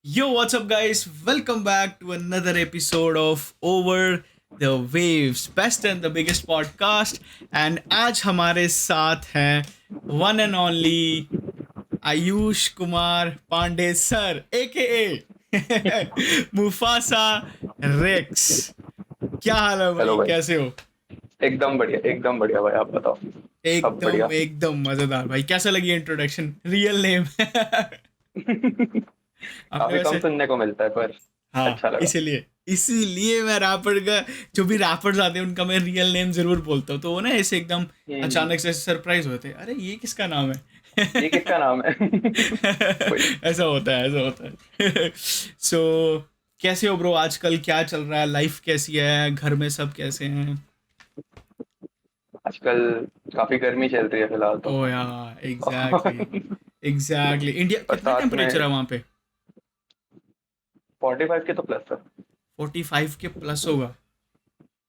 Yo, what's up, guys? Welcome back to another episode of Over the Waves, best and the biggest podcast. And आज हमारे साथ हैं one and only Ayush Kumar Pandey sir, AKA Mufasa Rex. क्या हाल है hello भाई? भाई। कैसे हो? एकदम बढ़िया भाई, आप बताओ। सब बढ़िया। एकदम एकदम मजेदार भाई। कैसा लगी इंट्रोडक्शन? रियल नेम आपने काफी कम वैसे सुनने को मिलता है पर हाँ, अच्छा लगा। इसीलिए इसीलिए मैं रैपर का जो भी रैपर्स आते हैं उनका मैं रियल नेम जरूर बोलता हूँ, तो वो ना ऐसे एकदम हम्म। अचानक से सरप्राइज होते हैं, अरे ये किसका नाम है? ये किसका नाम है? वही। ऐसा होता है, ऐसा होता है। सो कैसे हो ब्रो? आजकल क्या चल रहा है? लाइफ कैसी है? घर में सब कैसे हैं? आजकल काफी गर्मी चल रही है फिलहाल तो। ओ यार, एग्जैक्टली एग्जैक्टली। इंडिया कितना बरसात टेम्परेचर में है वहाँ पे? 45 के तो प्लस है। 45 के प्लस होगा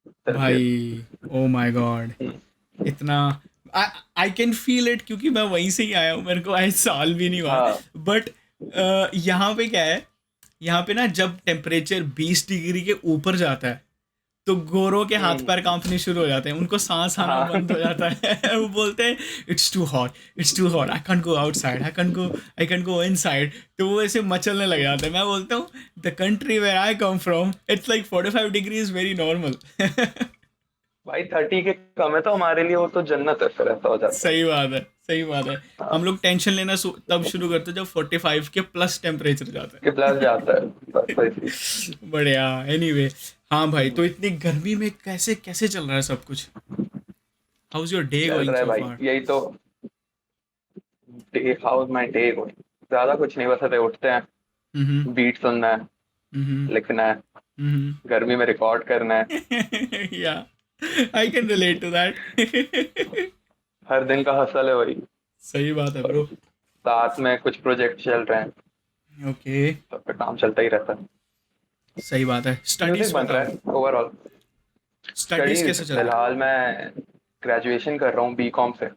सेल्सियस। भाई। ओ माय गॉड, इतना आई कैन फील इट, क्योंकि मैं वहीं से ही आया हूँ, मेरे को आज साल भी नहीं हुआ। हाँ। बट यहाँ पे क्या है, यहाँ पे ना जब टेम्परेचर 20 डिग्री के ऊपर जाता है तो गोरों के हाथ हम्म। पैर कांपने शुरू हो जाते हैं, उनको सांस आना हाँ। बंद हो जाता है। वो बोलते हैं it's too hot, it's too hot, I can't go outside, I can't go inside. तो वो ऐसे मचलने लग जाते हैं। मैं बोलता हूँ the country where I come from it's like 45 degree is very normal. भाई 30 के कम है तो हमारे लिए वो तो जन्नत है, फिर ऐसा हो जाता है। सही बात है, सही बात है। हम हाँ। लोग टेंशन लेना तब शुरू करते हैं जब 45 के प्लस टेम्परेचर जाता के प्लस जाता है। बस वही चीज़। है। बढ़िया। एनीवे, हाँ भाई, तो इतनी गर्मी में कैसे कैसे चल रहा है सब कुछ? हाउ इज योर डे चल गोइंग रहा है सो भाई, फार? यही तो। Day house my day going. ज्यादा कुछ नहीं, बस ऐसे उठते हम्म हैं, बीट सुनना है, हम्म लिखना है, हम्म। गर्मी में रिकॉर्ड करना है। Yeah, I can relate to that. हर दिन का हसल है वही। सही बात है और ब्रो। साथ में कुछ प्रोजेक्ट चल रहे हैं, ओके, सब पे काम चलता ही रहता है। सही बात है। म्यूजिक स्टडीज बन रहा बताओ, है ओवरऑल। स्टडीज स्टडीज कैसे चल रहा फिलहाल मैं ग्रेजुएशन कर रहा हूँ बीकॉम से। है?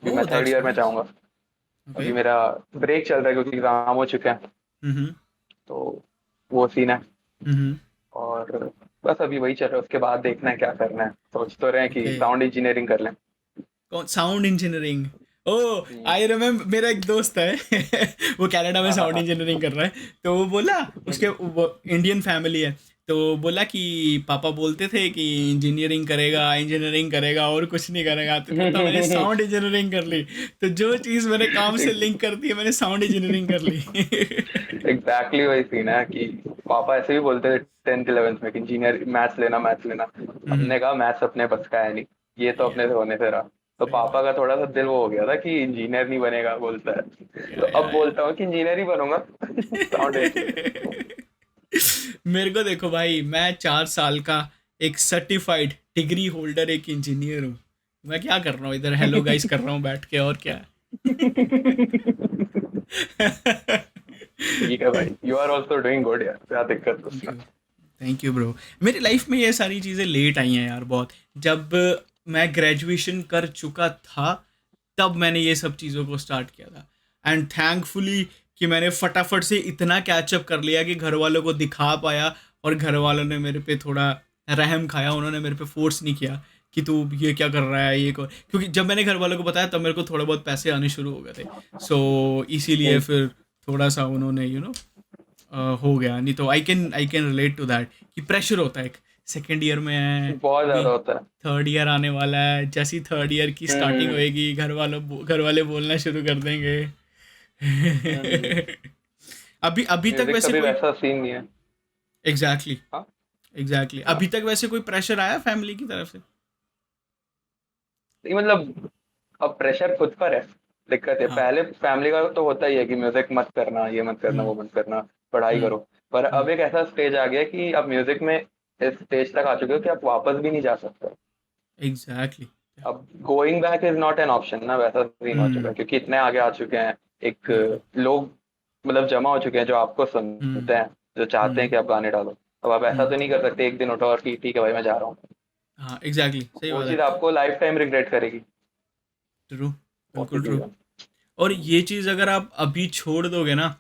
अभी मैं ओह थर्ड दैट्स ईयर में नाइस। जाऊंगा। ओके। अभी मेरा ब्रेक चल रहा है क्योंकि एग्जाम हो चुके हैं, हम्म तो वो सीन है। हम्म। और बस अभी वही चल रहा है, उसके बाद देखना है क्या करना है। सोच तो रहे हैं कि ओके, साउंड इंजीनियरिंग कर लें। कौन? Sound engineering? Oh, hmm. I remember, मेरा एक दोस्त है। वो कनाडा में हाँ हाँ साउंड हाँ। इंजीनियरिंग कर रहा है। तो वो बोला, उसके हम्म। वो इंडियन फैमिली है, तो बोला कि पापा बोलते थे कि इंजीनियरिंग करेगा और कुछ नहीं करेगा, तो कहता मैंने साउंड इंजीनियरिंग कर ली। तो जो चीज़ मेरे काम से लिंक करती है मैंने साउंड इंजीनियरिंग कर ली। एग्जैक्टली वही सीन है कि पापा ऐसे भी बोलते थे 10th 11th में कि इंजीनियर मैथ्स लेना, मैथ्स लेना। हम्म, हमने कहा मैथ्स अपने बस का है नहीं, ये तो या, अपने से होने से रहा। तो सही पापा बात का थोड़ा सा दिल वो हो गया था कि इंजीनियर नहीं बनेगा बोलता है, है। तो अब बोलता हूँ कि इंजीनियर ही बनूंगा। Sound engineer. मेरे को देखो भाई, मैं 4 साल का एक सर्टिफाइड डिग्री होल्डर, एक इंजीनियर हूँ। मैं क्या कर रहा हूँ इधर? हेलो गाइस कर रहा हूँ बैठ के, और क्या ठीक है भाई, you are also doing good यार, क्या दिक्कत है थैंक उसमें। You, thank you bro. मेरी लाइफ में ये सारी चीज़ें लेट आई हैं यार, बहुत। जब मैं ग्रेजुएशन कर चुका था तब मैंने ये सब चीज़ों को स्टार्ट किया था। एंड थैंकफुली कि मैंने फटाफट से इतना कैचअप कर लिया कि घर वालों को दिखा पाया, और घर वालों ने मेरे पे थोड़ा रहम खाया। उन्होंने मेरे पे फोर्स नहीं किया कि तू ये क्या कर रहा है, क्योंकि जब मैंने घर वालों को बताया तब मेरे को थोड़े बहुत पैसे आने शुरू हो गए थे। सो इसीलिए हम्म। फिर थोड़ा सा उन्होंने हो गया। नहीं तो I can relate to that कि प्रेशर होता है एक। सेकेंड ईयर में है बहुत अभी, ज्यादा होता है। थर्ड ईयर आने वाला है, जैसी थर्ड ईयर की स्टार्टिंग हम्म। होएगी घर वाले बोलना शुरू कर देंगे। हम्म। अभी अभी तक म्यूजिक का वैसे भी कोई, वैसा सीन नहीं है। एग्जैक्टली हाँ एग्जैक्टली, हाँ। अभी तक वैसे कोई प्रेशर आया फैमिली की तरफ से? नहीं मतलब, अब प्रेशर खुद पर है। दिक्कत है, हाँ। पहले फैमिली का तो होता ही है कि म्यूजिक मत करना, ये मत करना, हम्म वो मत करना, पढ़ाई हम्म करो। पर हम्म। अब एक ऐसा स्टेज आ गया कि अब म्यूजिक में इस स्टेज तक आ चुके हो कि आप वापस भी नहीं जा सकते। एग्जैक्टली। अब going back is not an option ना, वैसा सीन हो चुका हम्म है क्योंकि इतने आगे आ चुके हैं। एक बिल्कुल। लोग मतलब जमा हो चुके हैं जो आपको हम्म सुनते हैं, जो चाहते हैं हम्म कि आप गाने डालो। अब आप ऐसा हम्म। तो नहीं कर सकते एक दिन उठो और कि ठीक है भाई मैं जा रहा हूँ। हाँ एग्जैक्टली, सही वो बात चीज़ है। आपको लाइफ टाइम रिग्रेट करेगी। ट्रू, बहुत सी बिल्कुल ट्रू। चीज़ें। और ये चीज़ अगर आप अभी छोड़ दोगे ना,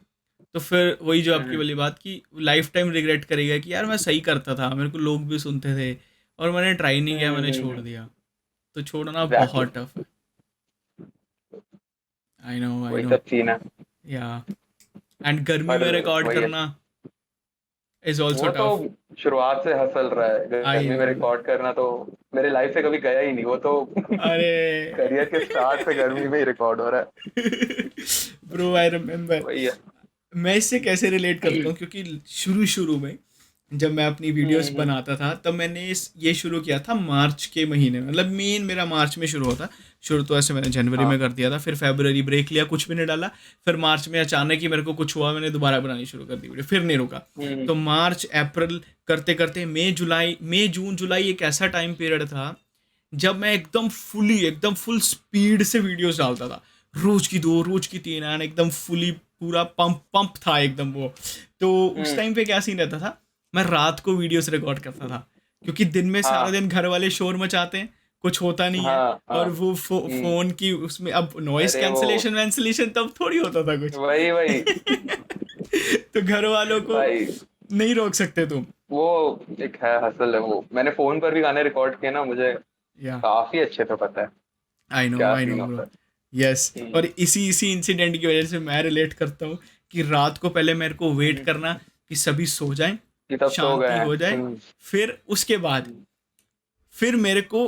तो फिर वही जो आपकी हम्म, वाली बात कि लाइफ टाइम रिग्रेट करेगा कि यार मैं सही करता था, मेरे को लोग भी सुनते थे और मैंने ट्राई नहीं किया, मैंने छोड़ दिया। तो छोड़ना एग्जैक्टली, बहुत टफ है। आई नो, आई वही नो। सब सीन है। या एंड गर्मी पर में रिकॉर्ड वही है, करना इज ऑल्सो वो तो टफ। शुरुआत से हसल रहा है, आई गर्मी में नो। रिकॉर्ड करना तो मेरे लाइफ से कभी गया ही नहीं वो तो। अरे करियर के स्टार्ट से गर्मी में ही रिकॉर्ड हो रहा है। Bro I remember. वही है। मैं इससे कैसे रिलेट करता हूँ, क्योंकि शुरू शुरू में जब मैं अपनी वीडियोस हम्म, बनाता था तब मैंने ये शुरू किया था मार्च के महीने में, मतलब मेन मेरा मार्च में शुरू होता। शुरू तो ऐसे मैंने जनवरी हाँ, में कर दिया था, फिर फरवरी ब्रेक लिया, कुछ भी नहीं डाला। फिर मार्च में अचानक ही मेरे को कुछ हुआ, मैंने दोबारा बनानी शुरू कर दी वीडियो, फिर नहीं रुका। हम्म, तो मार्च अप्रैल करते करते मई जून जुलाई एक ऐसा टाइम पीरियड था जब मैं एकदम फुल स्पीड से वीडियोस डालता था। रोज की दो, रोज की तीन, एंड एकदम फुली पूरा पंप पंप था एकदम वो। तो उस हम्म, टाइम पे क्या सीन रहता था, मैं रात को वीडियोस रिकॉर्ड करता था, क्योंकि दिन में सारा हाँ, दिन घर वाले शोर मचाते हैं, कुछ होता नहीं है। हाँ, हाँ, और वो फोन की उसमें अब नॉइस अरे वो, कैंसलेशन वैंसलेशन तब थोड़ी होता था कुछ। वही वही तो घर वालों को भाई, नहीं रोक सकते तुम। वो एक है हसल है वो। मैंने फोन पर भी गाने रिकॉर्ड किए ना, मुझे या काफी अच्छे से पता है क्या आई नो सीन ब्रो। होता है। यस। और हम्म, इसी इंसिडेंट की वजह से मैं रिलेट करता हूँ कि रात को पहले मेरे को वेट हम्म, करना कि सभी सो जाएं, ये तब सो गए शांति हैं। हो जाए, फिर उसके बाद हम्म, फिर मेरे को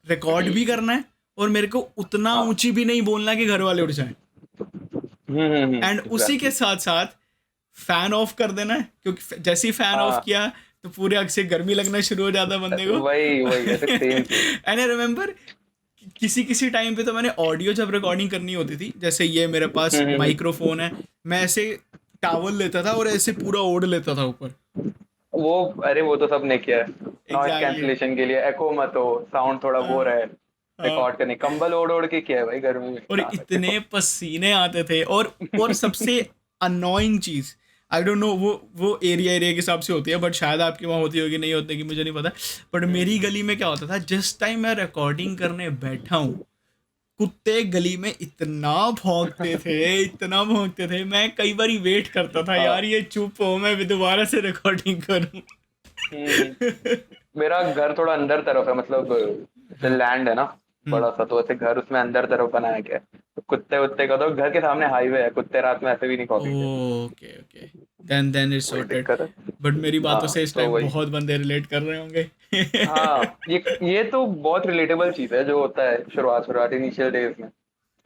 रिकॉर्ड भी करना है, और मेरे को उतना हाँ, ऊंची भी नहीं बोलना कि घर वाले उठ जाएं। एंड उसी के एग्जैक्टली, साथ साथ फैन ऑफ कर देना है, क्योंकि जैसे ही फैन ऑफ हाँ, किया तो पूरे अग से गर्मी लगना शुरू हो जाता है बंदे को। वही वही ऐसे same same. And I remember किसी किसी टाइम पे तो मैंने ऑडियो जब रिकॉर्डिंग करनी होती थी, जैसे ये मेरे पास माइक्रोफोन है, मैं ऐसे टावल लेता था और ऐसे पूरा ओढ़ लेता था ऊपर। वो, अरे वो तो सबने किया है। Noise exactly. कैंसलेशन के लिए एको मत हो, साउंड थोड़ा वो हाँ, रहे, हाँ। रिकॉर्ड करने कंबल ओढ़ ओढ़ के किया है भाई, गर्मी में और कहाँ सकते इतने पसीने आते थे, और सबसे अननोइंग चीज, आई डोंट नो वो एरिया एरिया के हिसाब से होती है, बट शायद आपके वहाँ होती होगी, नहीं होती कि मुझे नहीं पता। बट मेरी गली में क्या होता था, जिस टाइम मैं रिकॉर्डिंग करने बैठा हूँ, कुत्ते गली में इतना भौंकते थे, मैं कई बार वेट करता था हाँ, यार ये चुप हो, मैं भी दोबारा से रिकॉर्डिंग करूँ। हम्म, मेरा घर थोड़ा अंदर तरफ है, मतलब जैसे हाँ। लैंड है ना, हम्म। बड़ा सा, तो ऐसे घर उसमें अंदर तरफ बनाया गया है। तो कुत्ते उत्ते का तो घर के सामने हाईवे है, कुत्ते रात में ऐसे भी नहीं भौंकेंगे। Okay, okay. देन इट्स वही सॉर्टेड। दिक्कत है। बट मेरी बातों हाँ, से इस तो टाइम वही, बहुत बंदे रिलेट कर रहे होंगे। हाँ, ये तो बहुत रिलेटेबल चीज है जो होता है शुरुआत शुरुआत इनिशियल डेज में,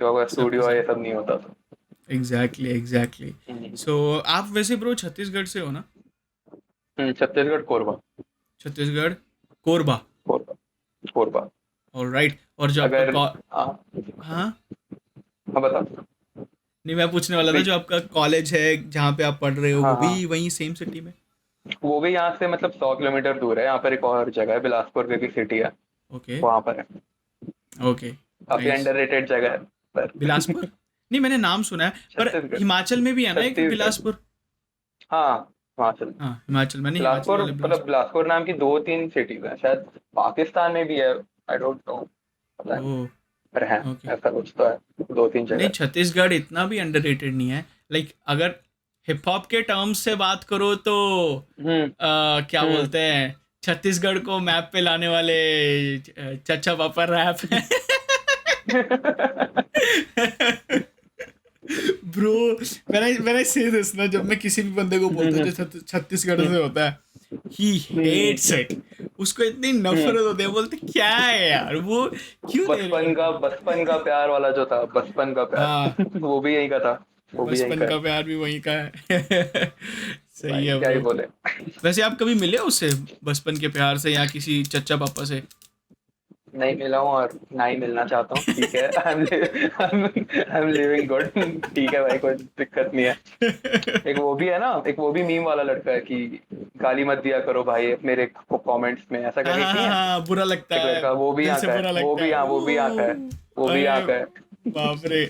जो अगर सबके स्टूडियो साथ। ये सब नहीं होता तो। Exactly, exactly. हम्म, सो आप वैसे ब्रो छत्तीसगढ़ से हो ना? छत्तीसगढ़ कोरबा। छत्तीसगढ़ कोरबा। कोरबा, कोरबा। ऑलराइट। और जो आपका अगर, हाँ, हाँ। हाँ बता। नहीं, मैं पूछने वाला था, नहीं, जो आपका कॉलेज है जहाँ पे आप पढ़ रहे हो, हाँ, वो हाँ, भी वहीं सेम सिटी में? वो भी यहाँ से मतलब 100 किलोमीटर दूर है। यहाँ पर एक और जगह है, बिलासपुर करके सिटी है, ओके, वहाँ पर है। ओके। काफी नाइस। अंडररेटेड जगह है पर। बिलासपुर? नहीं, मैंने नाम सुना है, पर छत्तीसगढ़, हिमाचल में भी है ना एक छत्तीसगढ़, बिलासपुर? हाँ, हिमाचल। हाँ, हिमाचल, मैंने हिमाचल बिलासपुर, वाले मतलब बिलासपुर। बिलासपुर नाम की 2-3 सिटीज हैं शायद, पाकिस्तान में भी है, आई डोंट नो, पता नहीं, ओह, पर है, ओके। ऐसा कुछ तो है, 2-3 नहीं, जगह। छत्तीसगढ़ इतना भी अंडररेटेड नहीं है। लाइक अगर हिप हॉप के टर्म्स से बात करो तो हम्म, क्या हम्म। बोलते हैं, छत्तीसगढ़ को मैप पे लाने वाले चचा पापा रैप है। ब्रो, मैंने से दिस ना, जब मैं किसी भी बंदे को बोलता हूँ जो छत्तीसगढ़ से होता है, ही हेट्स इट। उसको इतनी नफरत होती है, बोलते क्या है यार वो, क्यों ले रहे हो तुम? बचपन का प्यार वाला जो था, बचपन का हाँ, प्यार वो भी यहीं का था, वो भी यहीं बचपन का का है। प्यार भी वहीं का है। सही भाई है क्या ही ब्रो। बोले। वैसे आप कभी मिले हो उससे, बचपन के प्यार से, या किसी चचा पापा से? नहीं मिला हूँ और ना ही मिलना चाहता हूँ, ठीक है। आई एम लिविंग गुड, ठीक है भाई, कोई दिक्कत नहीं है। एक वो भी है ना, एक वो भी मीम वाला लड़का है कि गाली मत दिया करो भाई मेरे को कमेंट्स में, ऐसा हाँ, करके हाँ, नहीं हाँ, है? हाँ, बुरा लगता एक है। लड़का, वो भी दिल यहाँ से का है, बुरा वो लगता भी है। यहाँ, वो भी यहाँ का है, वो भी यहाँ अरे का है। बाप रे।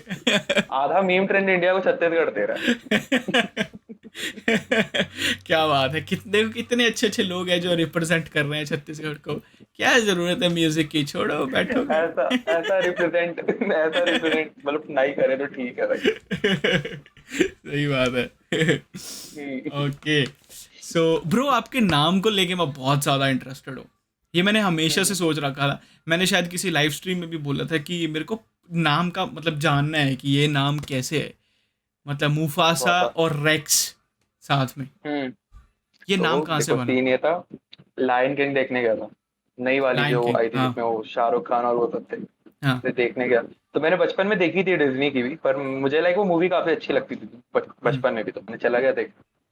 आधा मीम ट्रेंड इंडिया को छत्तीसगढ़ दे रहा क्या बात है, कितने कितने अच्छे अच्छे लोग हैं जो रिप्रेजेंट कर रहे हैं छत्तीसगढ़ को। क्या जरूरत है म्यूजिक की, छोड़ो बैठो है। घर। ऐसा ऐसा रिप्रेजेंट, ऐसा रिप्रेजेंट मतलब नहीं करे तो ठीक है भाई। सही बात है। ओके, सो ब्रो आपके नाम को लेके मैं बहुत ज़्यादा इंटरेस्टेड हूँ। ये मैंने हमेशा से सोच रखा था। मैंने शायद किसी लाइव स्ट्रीम में भी बोला था कि मेरे को नाम का मतलब जानना है कि ये नाम कैसे है, मतलब मुफासा बहुत। और रेक्स साथ में, हम्म। ये नाम तो कहाँ से देखो बना? सीन ये था, लायन किंग देखने गया था, नई वाली लायन जो किंग, आई थी हाँ जिसमें वो शाहरुख खान और वो सब थे, हाँ। उसे देखने गया। तो मैंने बचपन में देखी थी डिज्नी की भी, पर मुझे लाइक वो मूवी काफी अच्छी लगती थी हम्म बचपन में भी, तो मैंने चला गया देख।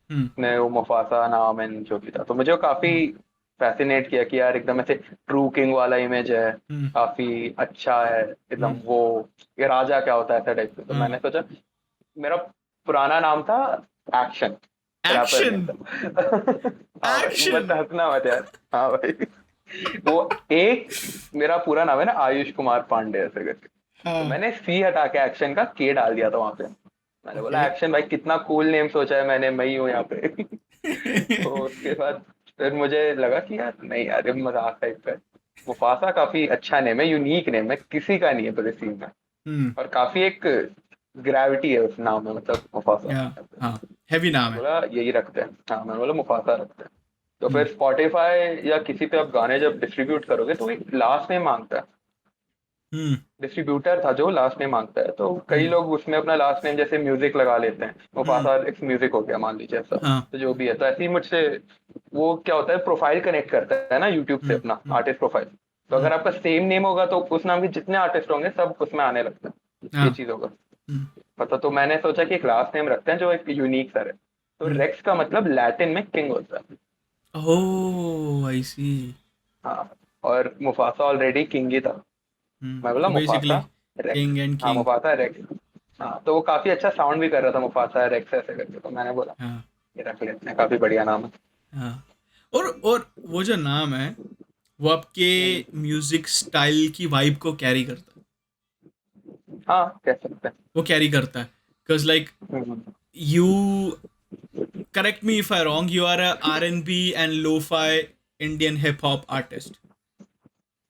हम्म ने वो मुफासा नाम एंड जो भी था, तो मुझे वो काफी हम्म फैसिनेट किया कि यार एकदम ऐसे ट्रू किंग वाला इमेज है, हम्म काफी अच्छा है एकदम हम्म, वो, ये राजा क्या होता है ऐसा टाइप से। तो हाँ। मैंने सोचा, मेरा पुराना नाम था एक्शन, रैपर नहीं एक्शन, था। हाँ भाई एक्शन। मत हंसना मत यार। हाँ भाई, वो एक, मेरा पूरा नाम है ना आयुष कुमार पांडे ऐसे करके, तो हाँ। मैंने सी हटा के एक्शन का के डाल दिया था वहां पे। मैंने ओके। बोला एक्शन भाई कितना कूल नेम सोचा है मैंने, मैं ही हूँ यहाँ पे। तो उसके बाद फिर मुझे लगा कि यार नहीं यार, ये मजाक टाइप का है। मुफासा काफी अच्छा नेम है, यूनिक नेम है, किसी का नहीं है पूरे सीन में, हम्म, और काफी एक ग्रेविटी है उस नाम में, मतलब मुफासा। या, हाँ, हैवी नाम मैंने है। बोला यही रखते हैं, हाँ मैंने बोला मुफासा रखते हैं। तो हम्म फिर स्पॉटिफाई या किसी पे आप गाने जब डिस्ट्रीब्यूट करोगे तो एक लास्ट नेम मांगता है, हम्म डिस्ट्रीब्यूटर था जो लास्ट नेम मांगता है, तो कई हम्म लोग उसमें अपना लास्ट नेम जैसे म्यूजिक लगा लेते हैं, हम्म, मुफासा एक्स म्यूजिक हो गया मान लीजिए ऐसा, हाँ। तो जो भी है, तो ऐसे ही मुझसे वो क्या होता है, प्रोफाइल कनेक्ट करता है ना यूट्यूब से, हम्म अपना हम्म आर्टिस्ट प्रोफाइल। तो हम्म, अगर आपका सेम नेम होगा तो उस नाम के जितने आर्टिस्ट होंगे सब उसमें आने लगता है, हाँ। ये चीज होगा। हम्म पता, तो मैंने सोचा कि एक लास्ट नेम रखते हैं जो एक यूनिक सा है। तो हम्म, रेक्स का मतलब लैटिन में किंग होता है। ओह आई सी। हाँ, और मुफासा ऑलरेडी किंग ही था। मैं बोला तो basically Mufasa Rex. King and हाँ किंग। Mufasa Rex. हाँ तो वो काफी अच्छा साउंड भी कर रहा था, मुफासा रेक्स ऐसे करके, तो मैंने बोला हाँ ये रख लेते हैं, काफी बढ़िया नाम है। हाँ। और वो जो नाम है वो आपके हम्म। म्यूजिक स्टाइल की वाइब को कैरी करता है। हाँ कह सकते हैं। वो कैरी करता है, because like hmm. You, correct me if I wrong, you are a R&B and लो-fi Indian hip hop artist,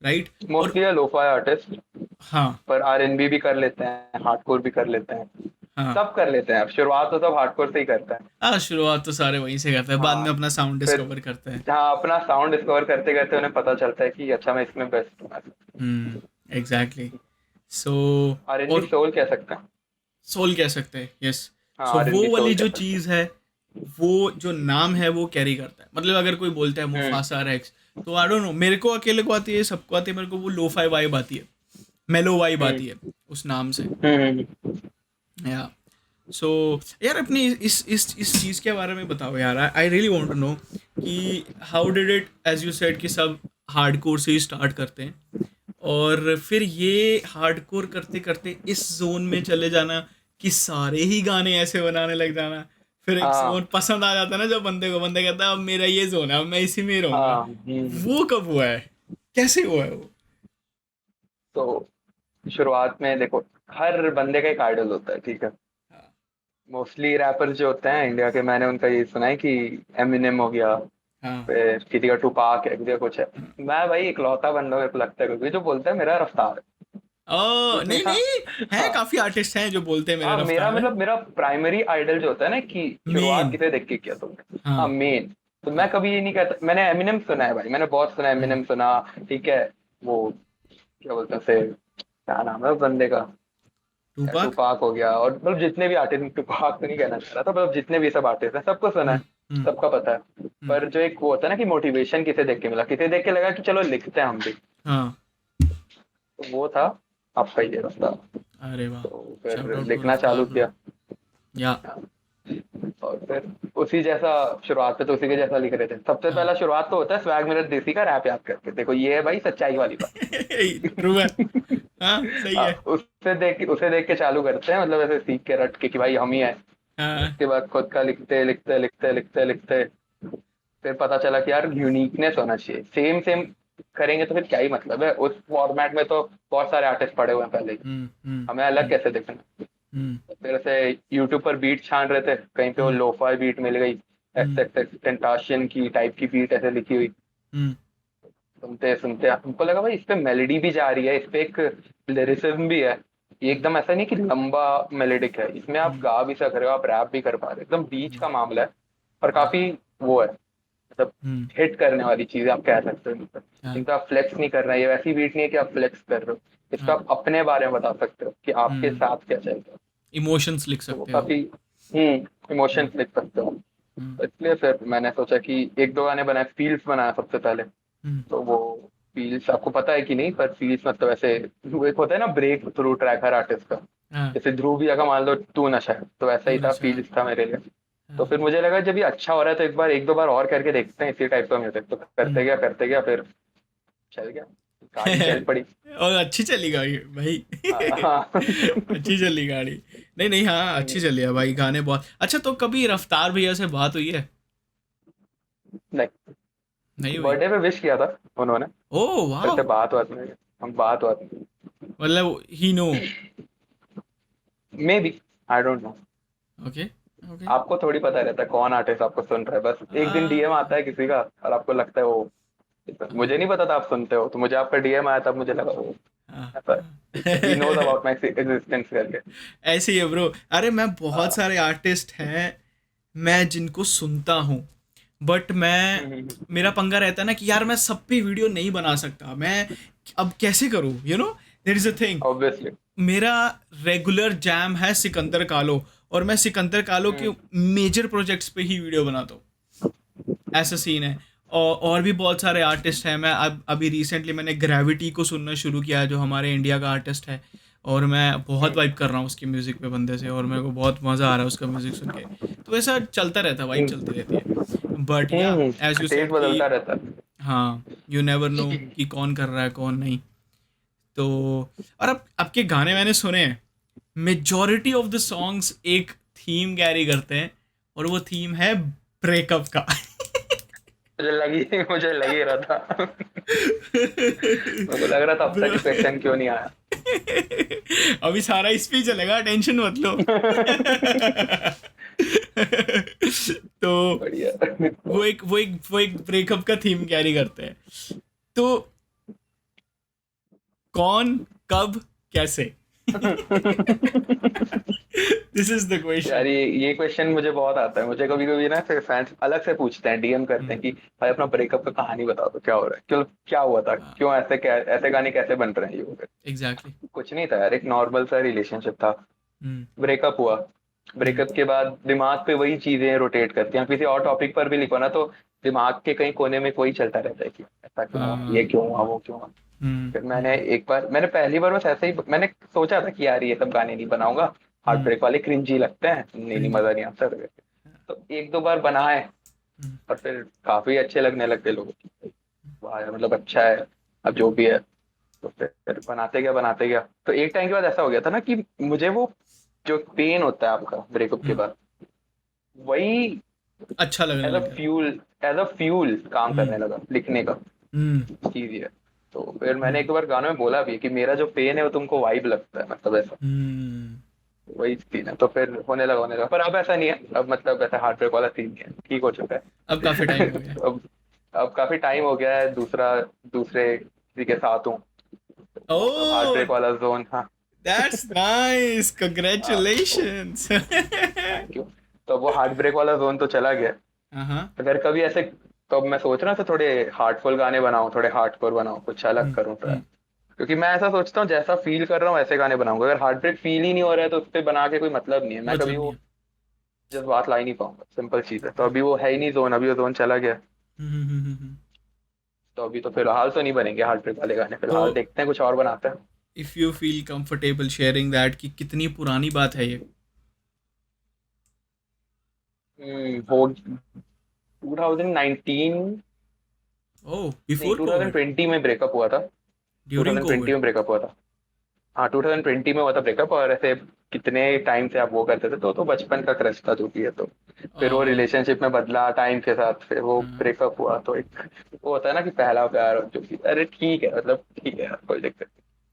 right? और मोस्टली है लोफाई आर्टिस्ट, हाँ पर आरएनबी भी कर लेते हैं, हार्डकोर भी कर लेते हैं, हाँ सब कर लेते हैं। अब शुरुआत तो सब हार्डकोर से ही करता है। हाँ, शुरुआत तो सारे वहीं से करते हैं, बाद हाँ में अपना साउंड फिर डिस्कवर करते हैं। जहाँ अपना साउंड डिस्कवर करते करते उन्हें पता चलता है कि अच्छा मैं इसमें बेस्ट हूँ। एग्जैक्टली। सो आरएनबी और सोल कह सकते हैं। सोल कह सकते हैं, यस। हाँ सो वो आरएनबी वाली सोल कह जो सकते चीज़ है, वो जो नाम है वो कैरी करता है। मतलब अगर कोई बोलता है हैं। मुफासा रेक्स, तो आई डोंट नो, मेरे को अकेले को आती है, सबको आती है, मेरे को वो लोफाई वाइब आती है, मेलो वाइब हम्म आती है उस नाम से। हम्म। या, सो यार अपनी इस चीज़ के बारे में बताओ यार, I really want to know कि how did it, as you said कि सब हार्डकोर से ही स्टार्ट करते हैं, और फिर ये हार्डकोर करते करते इस जोन में चले जाना कि सारे ही गाने ऐसे बनाने लग जाना, फिर एक जोन हाँ पसंद आ जाता है ना, जब बंदे को, बंदा कहता है अब मेरा ये जोन है, अब मैं इसी में ही रहूंगा। हाँ। वो कब हुआ है, कैसे हुआ है वो? तो शुरुआत में देखो, हर बंदे का एक आइडल होता है, ठीक है। हाँ मोस्टली रैपर्स जो होते हैं इंडिया के, मैंने उनका ये सुना है कि एमिनेम हो गया, हाँ फिर किसी का टुपाक है, किसी का कुछ है। हाँ। मैं भाई इकलौता बंदा मेरे को लगता है क्योंकि जो बोलता है मेरा रफ्तार ओ है। नहीं मेरा, नहीं, है हाँ काफी आर्टिस्ट हैं जो बोलते हैं मेरा हाँ, मेरा रफ्तार है। मतलब मेरा प्राइमरी आइडल जो होता है ना, कि शुरुआत मेन, किसे देख के किया तुमने, हाँ हाँ मेन। तो मैं हाँ कभी ये नहीं कहता, मैंने एमिनेम सुना है भाई, मैंने बहुत सुना है, हम्म एमिनेम सुना, ठीक है। वो क्या बोलते हैं उसे, क्या नाम है उस बंदे का, टूपाक। टुपाक हो गया, और मतलब जितने भी आर्टिस्ट, टुपाक तो नहीं कहना चाह रहा था, मतलब जितने भी सब आर्टिस्ट हैं सबको सुना है, हम्म सबका पता है। हम्म, पर जो एक वो होता है ना कि मोटिवेशन किसे देख के मिला, किसे देख के लगा कि चलो लिखते हैं हम भी, हाँ। तो वो था आपका ये रास्ता। अरे वाह, तो शाउट फिर आउट टू लिखना रफ्तार चालू ब्रो। किया। या, और फिर उसी जैसा, शुरुआत पे तो उसी के जैसा लिख रहे थे। सबसे हाँ। पहला शुरुआत तो होता है स्वैग मिरर देसी का रैप याद करके, देखो ये है भाई सच्चाई वाली बात। ट्रू है। हाँ सही हाँ, है। उसे देख के चालू करते हैं, मतलब ऐसे सीख के रट के कि भाई हम ही हैं। हाँ उसके बाद खुद का लिखते लिखते लिखते लिखते लिखते फिर पता चला कि यार यूनिकनेस होना चाहिए, सेम सेम करेंगे तो फिर क्या ही मतलब है, उस फॉर्मेट में तो बहुत सारे आर्टिस्ट पड़े हुए हैं पहले ही, हमें अलग हम्म कैसे दिखना। हम्म फिर से यूट्यूब पर बीट छान रहे थे, कहीं पे वो हम्म लोफाई बीट मिल गई, एक्स हम्म एक्स एक्स टेंटाशियन की टाइप की बीट ऐसे लिखी हुई। हम्म सुनते सुनते हमको लगा भाई इस पे मेलोडी भी जा रही है, इस पे एक लिरिसिज्म भी है, ये एकदम ऐसा नहीं कि लंबा मेलेडिक है, इसमें आप गा भी सक रहे हो, आप रैप भी कर पा रहे हो, एकदम बीच का मामला है। और काफी वो है, मतलब हिट करने वाली चीज आप कह सकते हो। मतलब इनका आप फ्लेक्स नहीं कर रहे हैं, ये वैसी बीट नहीं है कि आप फ्लेक्स कर रहे हो, इसका आप अपने बारे में बता सकते हो कि आपके साथ क्या चल रहा है। इमोशंस लिख तो वो सकते हो। काफी इमोशंस लिख सकते हो। तो इसलिए फिर मैंने सोचा कि एक दो गाने बनाए, फील्स बनाया सबसे पहले। तो वो फील्स आपको पता है कि नहीं, पर फील्स मतलब ऐसे वो एक होता है ना ब्रेक थ्रू ट्रैक हर आर्टिस्ट का। हाँ, जैसे ध्रुव भैया का मान लो तू नशा है, तो वैसा ही तू था, नशा है। फील्स था मेरे लिए। तो हाँ, फिर मुझे लगा जब ये अच्छा हो रहा है तो एक बार एक दो बार और करके देखते हैं इसी टाइप का म्यूजिक। तो करते गया फिर चल गया, गाड़ी चल पड़ी। और अच्छी चली गाड़ी भाई। हाँ। अच्छी चली गाड़ी। नहीं नहीं, हाँ अच्छी चली है भाई, गाने बहुत अच्छा। तो कभी रफ्तार भैया से बात हुई है? नहीं, नहीं हुई? बर्थडे पे विश किया था उन्होंने, ओह फिर वाह। से बात नहीं, हम बात नहीं। मतलब ही नो। Maybe, I don't know. Okay. Okay. आपको थोड़ी पता रहता है कौन आर्टिस्ट आपको सुन रहा है, बस एक दिन डीएम आता है किसी का और आपको लगता है वो, मुझे नहीं पता था आप सुनते हो, तो मुझे आपका डीएम आया तब मुझे लगा वो ऐसा ही नोज अबाउट माय एग्जिस्टेंस करके। ऐसे ही है ब्रो। अरे मैं बहुत हाँ। सारे आर्टिस्ट हैं मैं जिनको सुनता हूँ, बट मैं, मेरा पंगा रहता है ना कि यार मैं सब पे वीडियो नहीं बना सकता मैं। अब कैसे करूँ, you know, there is a thing. Obviously. मेरा रेगुलर जैम है सिकंदर कालो, और मैं सिकंदर कालो के मेजर प्रोजेक्ट्स पे ही वीडियो बनाता हूँ। ऐसा सीन है। और भी बहुत सारे आर्टिस्ट हैं। मैं अब अभी रिसेंटली मैंने ग्रेविटी को सुनना शुरू किया है, जो हमारे इंडिया का आर्टिस्ट है। और मैं बहुत वाइब कर रहा हूँ उसकी म्यूज़िक पे बंदे से, और मेरे को बहुत मज़ा आ रहा है उसका म्यूज़िक सुन के। तो ऐसा चलता रहता है, वाइब चलती रहती है। बट या एज यू टेस्ट सेड कि बदलता रहता है। हाँ, यू नेवर नो कि कौन कर रहा है कौन नहीं। तो और अब आपके गाने मैंने सुने हैं, मेजॉरिटी ऑफ द सॉन्ग्स एक थीम कैरी करते हैं, और वो थीम है ब्रेकअप का। मुझे लग ही रहा था। मेरे को लग रहा था अब तक क्वेश्चन क्यों नहीं आया। अभी सारा इस पे ही चलेगा, टेंशन मत लो। तो बढ़िया। वो एक ब्रेकअप का थीम कैरी करते हैं। तो कौन, कब, कैसे? दिस इज द यार क्वेश्चन। ये क्वेश्चन मुझे बहुत आता है, मुझे कभी कभी ना फिर फैंस अलग से पूछते हैं, डीएम करते हैं कि भाई अपना ब्रेकअप का कहानी बताओ, तो क्या हो रहा है, क्यों क्या हुआ था, क्यों ऐसे, क्या ऐसे गाने कैसे बन रहे हैं, ये हो गया। एग्जैक्टली। कुछ नहीं था यार, एक नॉर्मल सा रिलेशनशिप था, ब्रेकअप हुआ। ब्रेकअप के बाद दिमाग पे वही चीजें रोटेट करती हैं, किसी और टॉपिक पर भी लिखो ना तो दिमाग के कहीं कोने में कोई चलता रहता है कि ऐसा क्यों हुआ, ये क्यों हुआ, वो क्यों हुआ। फिर मैंने पहली बार बस ऐसे ही मैंने सोचा था कि यार ये सब गाने नहीं बनाऊंगा, हार्ट ब्रेक वाले क्रिंजी लगते हैं, नहीं नहीं मजा नहीं आता। तो एक दो बार बनाए और फिर काफी अच्छे लगने लग गए लोगों को, वाह यार, मतलब अच्छा है, अब जो भी है। तो फिर बनाते गया तो एक टाइम के बाद ऐसा हो गया था ना कि मुझे वो जो पेन होता है आपका ब्रेकअप के बाद, वही अच्छा लगने लग गया। एज अ फ्यूल काम करने हम्म। लगा लिखने का हम्म। चीज ये। तो फिर मैंने एक दो बार गानों में बोला भी कि मेरा जो पेन है वो तुमको वाइब लगता है, मतलब ऐसा हम्म। वही सीन है। तो फिर होने लगा, पर अब ऐसा नहीं है, अब मतलब ऐसा हार्ट ब्रेक वाला सीन नहीं है, ठीक हो चुका अब काफी टाइम हो है। गया। अब काफी टाइम हो गया है, दूसरे किसी के साथ हूँ, वो सब हार्ट ओह, ब्रेक वाला जोन। हाँ। That's nice, congratulations. Thank you. तो वो हार्ट ब्रेक वाला जोन तो चला गया। हाँ। अगर कभी ऐसे, तो अब मैं सोच रहा था थोड़े हार्टफुल गाने बनाऊं, थोड़े हार्डकोर बनाऊं, कुछ अलग करूं ट्राई। हम्म। क्योंकि मैं ऐसा सोचता हूँ जैसा फील कर रहा हूँ वैसे गाने बनाऊंगा, अगर हार्ट ब्रेक फील ही नहीं हो रहा है तो उस पर बना के कोई मतलब नहीं है, मैं कभी मतलब नहीं वो है। जज्बात ला ही नहीं पाऊंगा, सिंपल चीज है। तो अभी वो है ही नहीं जोन, अभी वो जोन चला गया। तो अभी तो फिलहाल तो नहीं बनेंगे हार्ट ब्रेक वाले गाने, तो फिलहाल देखते हैं कुछ और बनाते हैं। If you feel comfortable sharing that, कि कितनी पुरानी बात है ये? वो 2019, ओह, नहीं बिफोर कोविड? 2020 में ब्रेकअप हुआ था। During 2020 Covid? में ब्रेकअप हुआ था। हाँ 2020 में हुआ था ब्रेकअप, और ऐसे कितने टाइम से आप वो करते थे, तो बचपन का क्रश था जो भी है। तो फिर वो ओह। रिलेशनशिप में बदला टाइम के साथ, फिर वो ब्रेकअप हुआ, तो एक वो होता है ना कि पहला प्यार और जो भी, अरे ठीक है, मतलब ठीक है यार, कोई दिक्कत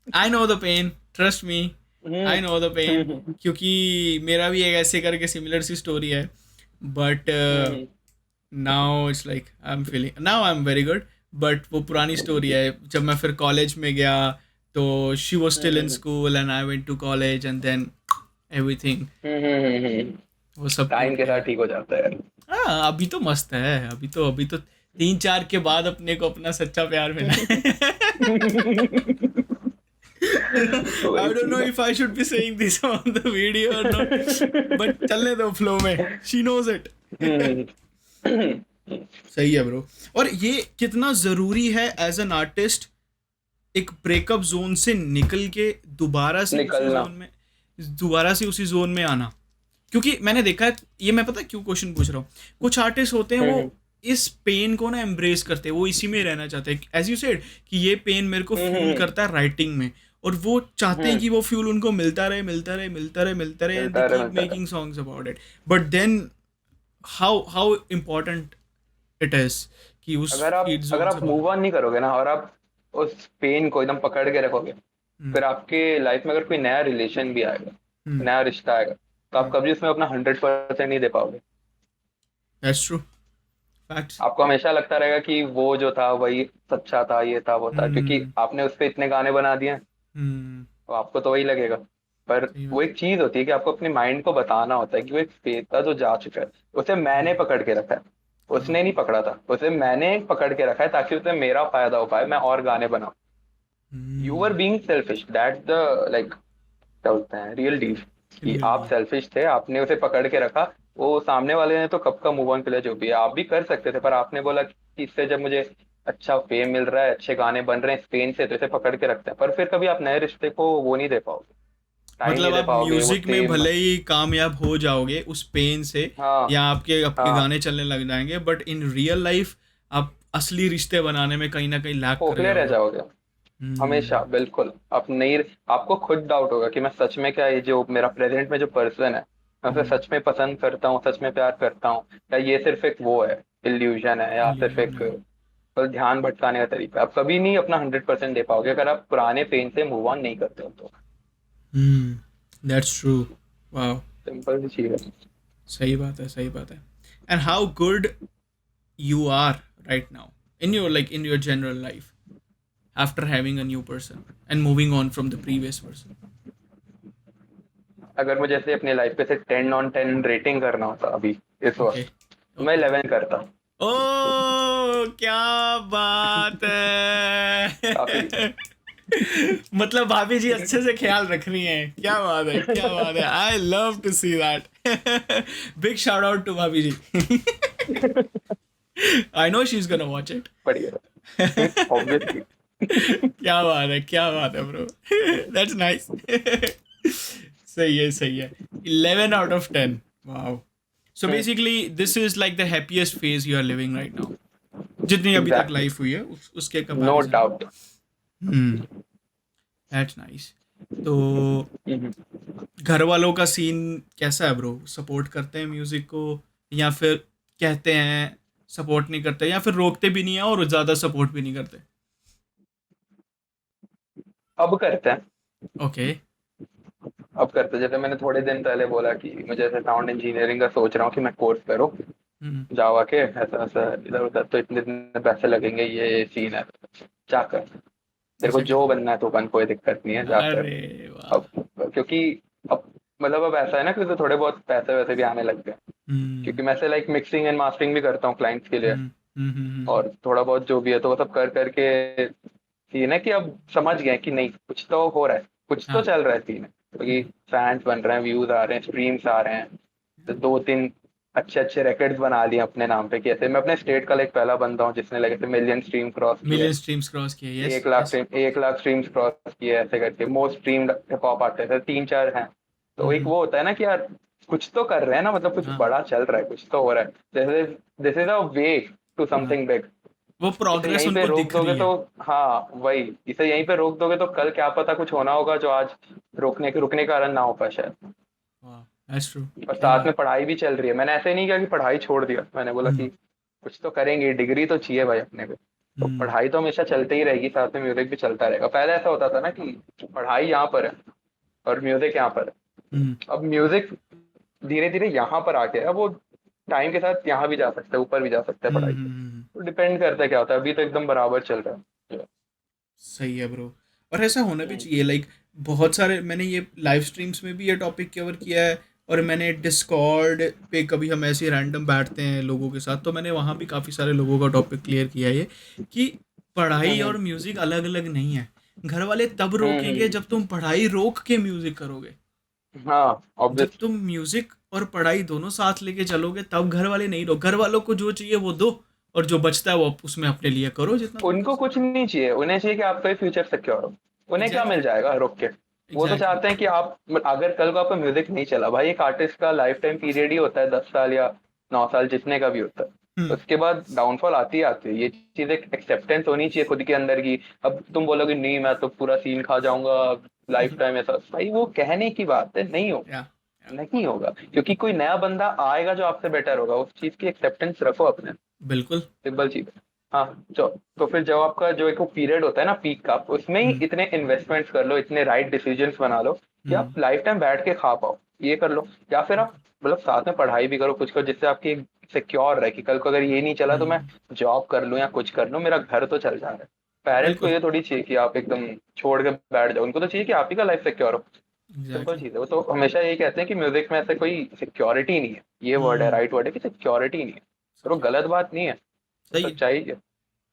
I know the pain, trust me, नहीं। I know the pain. Hmm. क्योंकि मेरा भी एक ऐसे करके सिमिलर सी स्टोरी है। But hmm. Now it's like I am feeling, now I am very good. But वो पुरानी स्टोरी है, जब मैं फिर कॉलेज में गया, तो she was still in hmm school and I went to college and then everything वो सब टाइम टूट के साथ गया। ठीक हो जाता है। हाँ अभी तो मस्त है, अभी तो 3-4 के बाद अपने को अपना सच्चा प्यार मिला है। वही I don't know चीज if I should be saying this on the video or not, but है। चलने दो फ्लो में, she knows it। हम्म। सही है ब्रो। और ये कितना ज़रूरी है एज एन आर्टिस्ट एक ब्रेकअप जोन से निकल के दोबारा से उसी निकलना। जोन में, दोबारा से उसी जोन में आना। क्योंकि मैंने देखा है, ये मैं पता है क्यों क्वेश्चन पूछ रहा हूँ, कुछ आर्टिस्ट होते हैं वो हम्म इस पेन को ना एम्ब्रेस करते हैं, वो इसी में रहना चाहते हैं, एज यू सेड कि ये पेन मेरे को फ्यूल हम्म करता है राइटिंग में, और वो चाहते हैं हम्म। कि वो फ्यूल उनको मिलता रहे मिलता रहे मिलता रहे मिलता रहे, एंड दे कीप मिलता making songs about it. But then how how important it is कि उस फीड अगर जोन से आप बाहर। मूव ऑन नहीं करोगे ना, और आप उस पेन को एकदम पकड़ के रखोगे, हम्म फिर आपके लाइफ में अगर कोई नया रिलेशन भी आएगा, हम्म नया रिश्ता आएगा, तो आप कभी उसमें अपना 100% नहीं दे पाओगे। That's true, facts. आपको हमेशा लगता रहेगा कि वो जो था वही सच्चा था, ये था वो था, क्योंकि हम्म आपने उस पर इतने गाने बना दिए हैं, हम्म तो आपको तो वही लगेगा। पर सही वो बात है। एक चीज होती है कि आपको अपने माइंड को बताना होता है कि वो एक फेज था जो जा चुका है, उसे मैंने हम्म, पकड़ के रखा है। हाँ। उसने नहीं पकड़ा था, उसे मैंने पकड़ के रखा है ताकि उसे मेरा फायदा हो पाए, मैं और गाने बनाऊं। You are hmm, being selfish, that's the like क्या बोलते हैं, रियल डील। कि रियल आप डील। सेल्फिश थे, आपने उसे पकड़ के रखा। वो सामने वाले ने तो कब का मूव ऑन कर लिया, जो भी है आप भी कर सकते थे, पर आपने बोला कि इससे जब मुझे अच्छा फेम मिल रहा है, अच्छे गाने बन रहे हैं स्पेन से, तो इसे पकड़ के रखते हैं। पर फिर कभी आप नए रिश्ते को वो नहीं दे पाओगे, टाइम मतलब नहीं दे आप पाओगे वो म्यूजिक में सेम। भले ही कामयाब हो जाओगे उस पेन से, हाँ या आपके आपके हाँ। गाने चलने लग जाएंगे, बट इन रियल लाइफ आप असली रिश्ते बनाने में कहीं ना कहीं लैक कर खोखले रह जाओगे। जाओगे हमेशा, हम्म बिल्कुल। आप नहीं, आपको खुद डाउट होगा कि मैं सच में, क्या ये जो मेरा प्रेजेंट में जो पर्सन है, मैं उसे हम्म सच में पसंद करता हूँ, सच में प्यार करता हूँ, या ये सिर्फ एक वो है, इल्यूजन है, या सिर्फ illusion एक है। बस ध्यान भटकाने का तरीका। आप कभी नहीं अपना 100% दे पाओगे अगर आप पुराने पेन से मूव ऑन नहीं करते हो तो। That's true. वाओ। सिंपल सी चीज है। सही बात है, सही बात है। And how good you are right now in your, like in your general life, after having a new person and moving on from the previous person? अगर मुझे ऐसे अपनी लाइफ पे से 10 on 10 रेटिंग करना होता अभी इस Okay, वक्त, तो मैं okay। 11 करता। ओ क्या बात काफी। है। मतलब भाभी जी अच्छे से ख्याल रख रही हैं, क्या बात है, क्या बात है, I love to see that. Big shout out to bhabhi ji. I know she is gonna watch it. बढ़िया। ऑब्वियसली। क्या बात है, क्या बात है ब्रो। That's nice. सही है, सही है। 11 out of 10। वाओ। So basically this is like the happiest phase you are living right now, जितनी अभी तक एग्जैक्टली। लाइफ हुई है उसके नो कंपैरिजन में। डाउट। हम्म। That's nice. तो घर वालों का सीन कैसा है ब्रो, सपोर्ट करते हैं म्यूजिक को, या फिर कहते हैं सपोर्ट नहीं करते, या फिर रोकते भी नहीं है और ज़्यादा सपोर्ट भी नहीं करते? अब करते हैं। ओके। अब करते हैं, जैसे मैंने थोड़े दिन पहले बोला कि मुझे ऐसे साउंड इंजीनियरिंग का सोच रहा हूँ कि मैं कोर्स करूँ हम्म जावा के, ऐसा ऐसा इधर उधर, तो इतने पैसे लगेंगे, ये सीन है। जाकर तेरे को ऐसा जो कहते बनना है तो बन, कोई दिक्कत नहीं है, हैं, जाकर। अरे वाह। अब क्योंकि अब मतलब अब ऐसा है ना कि उसे थोड़े बहुत पैसे वैसे भी आने लग गए, हम्म क्योंकि मैं से लाइक मिक्सिंग एंड मास्टरिंग भी करता हूँ क्लाइंट्स के लिए, हम्म और थोड़ा बहुत जो भी है तो वो सब कर करके सीन है कि अब समझ गए कि नहीं, कुछ तो हो रहा है, कुछ तो हाँ। चल रहा है सीन है, क्योंकि फैंस बन रहे हैं, व्यूज आ रहे हैं, स्ट्रीम्स आ रहे हैं, तो 2-3 अच्छे अच्छे रिकॉर्ड्स बना लिए अपने नाम पे, कि ऐसे मैं अपने स्टेट का लाइक पहला बंदा हूँ जिसने लाइक 1 मिलियन स्ट्रीम क्रॉस किया मिलियन है। स्ट्रीम्स क्रॉस किए, yes 1 lakh yes. Stream, 1 lakh streams cross किया है, ऐसे करके most streamed hip hop artist है, 3-4 हैं। तो एक हम्म। वो होता है ना कि यार कुछ तो कर रहे हैं ना, मतलब कुछ हाँ बड़ा चल रहा है, कुछ तो हो रहा है, जैसे this is a way to हाँ, समथिंग बिग। वो इसे प्रोग्रेस यहीं पे उनको रोक दिख दोगे रही तो, है। हाँ वही, इसे यहीं पे रोक दोगे तो कल क्या पता कुछ होना होगा जो आज रुकने का कारण ना हो पाए शायद। वाह, दैट्स ट्रू। और सही साथ बात। में पढ़ाई भी चल रही है, मैंने ऐसे नहीं किया कि पढ़ाई छोड़ दिया, मैंने बोला हम्म कि कुछ तो करेंगे, डिग्री तो चाहिए भाई अपने को। तो हम्म पढ़ाई तो हमेशा चलती ही रहेगी, साथ में म्यूजिक भी चलता रहेगा। पहले ऐसा होता था ना कि पढ़ाई यहाँ पर है और म्यूजिक यहाँ पर है। हम्म अब म्यूजिक धीरे धीरे यहाँ पर आ गया है, वो टाइम के साथ यहाँ भी जा सकता है, ऊपर भी जा सकता है पढ़ाई से। हम्म। तो डिपेंड करता है क्या होता है, अभी तो एकदम बराबर चल रहा है। सही है ब्रो। और ऐसा होना भी चाहिए। लाइक बहुत सारे मैंने ये लाइव स्ट्रीम्स में भी ये टॉपिक कवर किया है, और मैंने डिस्कॉर्ड पे कभी हम ऐसे रैंडम बैठते हैं लोगों के साथ, तो मैंने वहाँ भी काफ़ी सारे लोगों का टॉपिक क्लियर किया है ये, कि पढ़ाई और हम्म म्यूज़िक अलग अलग नहीं है। घर वाले तब रोकेंगे हम्म। जब तुम पढ़ाई रोक के म्यूज़िक करोगे। हाँ जब ऑब्वियस। तुम म्यूज़िक और पढ़ाई दोनों साथ लेके चलोगे तब घर वाले नहीं रोक, घर वालों को जो चाहिए वो दो, और जो बचता है वो उसमें अपने लिए करो जितना तुम कर उनको कुछ सकते नहीं चाहिए, उन्हें चाहिए कि आपका फ्यूचर सिक्योर हो। हो। उन्हें क्या मिल एग्जैक्टली। जाएगा रुक के? वो तो एग्जैक्टली। चाहते हैं कि आप, अगर कल को आपका म्यूजिक नहीं चला, भाई एक आर्टिस्ट का लाइफ टाइम पीरियड ही होता है 10 साल या 9 साल, जितने का भी होता है। हम्म। उसके बाद डाउनफॉल आती ही आती है। ये चीज एक एक्सेप्टेंस होनी चाहिए खुद के अंदर की। अब तुम बोलोगे नहीं मैं तो पूरा सीन खा जाऊंगा लाइफ टाइम ऐसा, भाई वो कहने की बात है, नहीं हो, या या नहीं होगा। क्योंकि कोई नया बंदा आएगा जो आपसे बेटर होगा, उस चीज की एक्सेप्टेंस रखो अपने। बिल्कुल। सिंपल चीज है। हाँ। जो तो फिर जब आपका जो एक पीरियड होता है ना पीक का, उसमें ही हम्म। इतने इन्वेस्टमेंट्स कर लो, इतने राइट डिसीजंस बना लो कि आप हम्म। लाइफ टाइम बैठ के खा पाओ, ये कर लो। या फिर आप बिल्कुल। मतलब साथ में पढ़ाई भी करो, कुछ करो, जिससे आपकी सिक्योर रहे कि कल को अगर ये नहीं चला तो मैं हम्म। जॉब कर लूँ या कुछ कर लूँ, मेरा घर तो चल जा रहा है। पेरेंट्स को बिल्कुल। ये थोड़ी चाहिए कि आप एकदम छोड़ के बैठ जाओ, उनको तो चाहिए कि आप ही का लाइफ सिक्योर हो। Simple exactly. चीज है। वो तो हमेशा यही कहते हैं कि म्यूजिक में ऐसे कोई सिक्योरिटी नहीं है, ये वर्ड है, हम्म। राइट वर्ड है कि सिक्योरिटी नहीं है। और वो सही है। गलत बात नहीं है, वो सही है। सच्चाई है।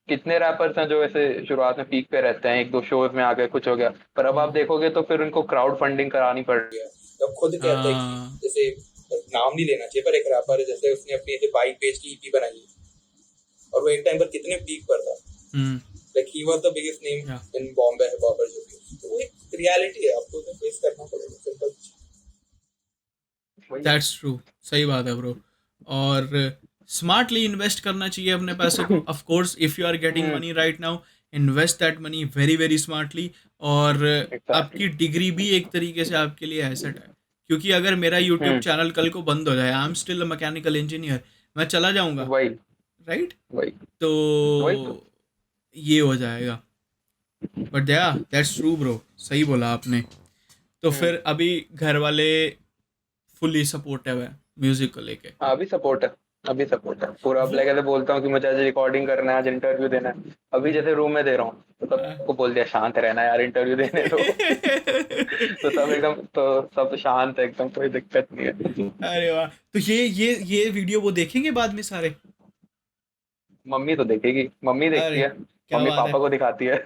कितने रैपर्स हैं जो ऐसे शुरुआत में पीक पे रहते हैं, एक दो शोज में आ गए, कुछ हो गया, पर अब आप हम्म। देखोगे तो फिर उनको क्राउड फंडिंग करानी पड़ रही है। अब खुद कहते हैं कि हाँ। जैसे, नाम नहीं लेना चाहिए, पर एक रैपर है जैसे, उसने अपनी ऐसे 22 पेज की ईपी बनाई और वो एक टाइम पर कितने पीक पर था। Hmm. Like he was the biggest या name in Bombay hip hopper जो भी। तो वो एक रियलिटी है, आपको उसे फेस करना पड़ेगा, सिंपल वही है। That's true. सही बात है ब्रो। और स्मार्टली इन्वेस्ट करना चाहिए अपने पैसे को। Of course if you are getting hmm. Money right now, invest that money very very smartly. और एग्जैक्टली। आपकी डिग्री भी एक तरीके से आपके लिए एसेट है। क्योंकि अगर मेरा यूट्यूब हम्म। चैनल कल को बंद हो जाए, I am still a mechanical engineer, मैं चला जाऊंगा, वही राइट? वही तो वही तो। ये हो जाएगा। बट या दैट्स ट्रू ब्रो, सही बोला आपने। तो हम्म। फिर अभी घर वाले फुली सपोर्टिव है म्यूजिक को लेके? हाँ अभी सपोर्ट है, अभी सपोर्ट है पूरा। अब वो लाइक ऐसे बोलता हूँ कि मुझे आज रिकॉर्डिंग करना है, आज इंटरव्यू देना है, अभी हाँ, जैसे रूम में दे रहा हूँ तो हाँ। सबको बोल दिया शांत रहना यार, इंटरव्यू देने दो। तो सब एकदम, तो सब शांत है एकदम, कोई दिक्कत नहीं है। अरे वाह! तो ये वीडियो वो देखेंगे बाद में सारे? मम्मी तो देखेगी, मम्मी देखती अरे है, क्या मम्मी बात है! पापा को दिखाती है।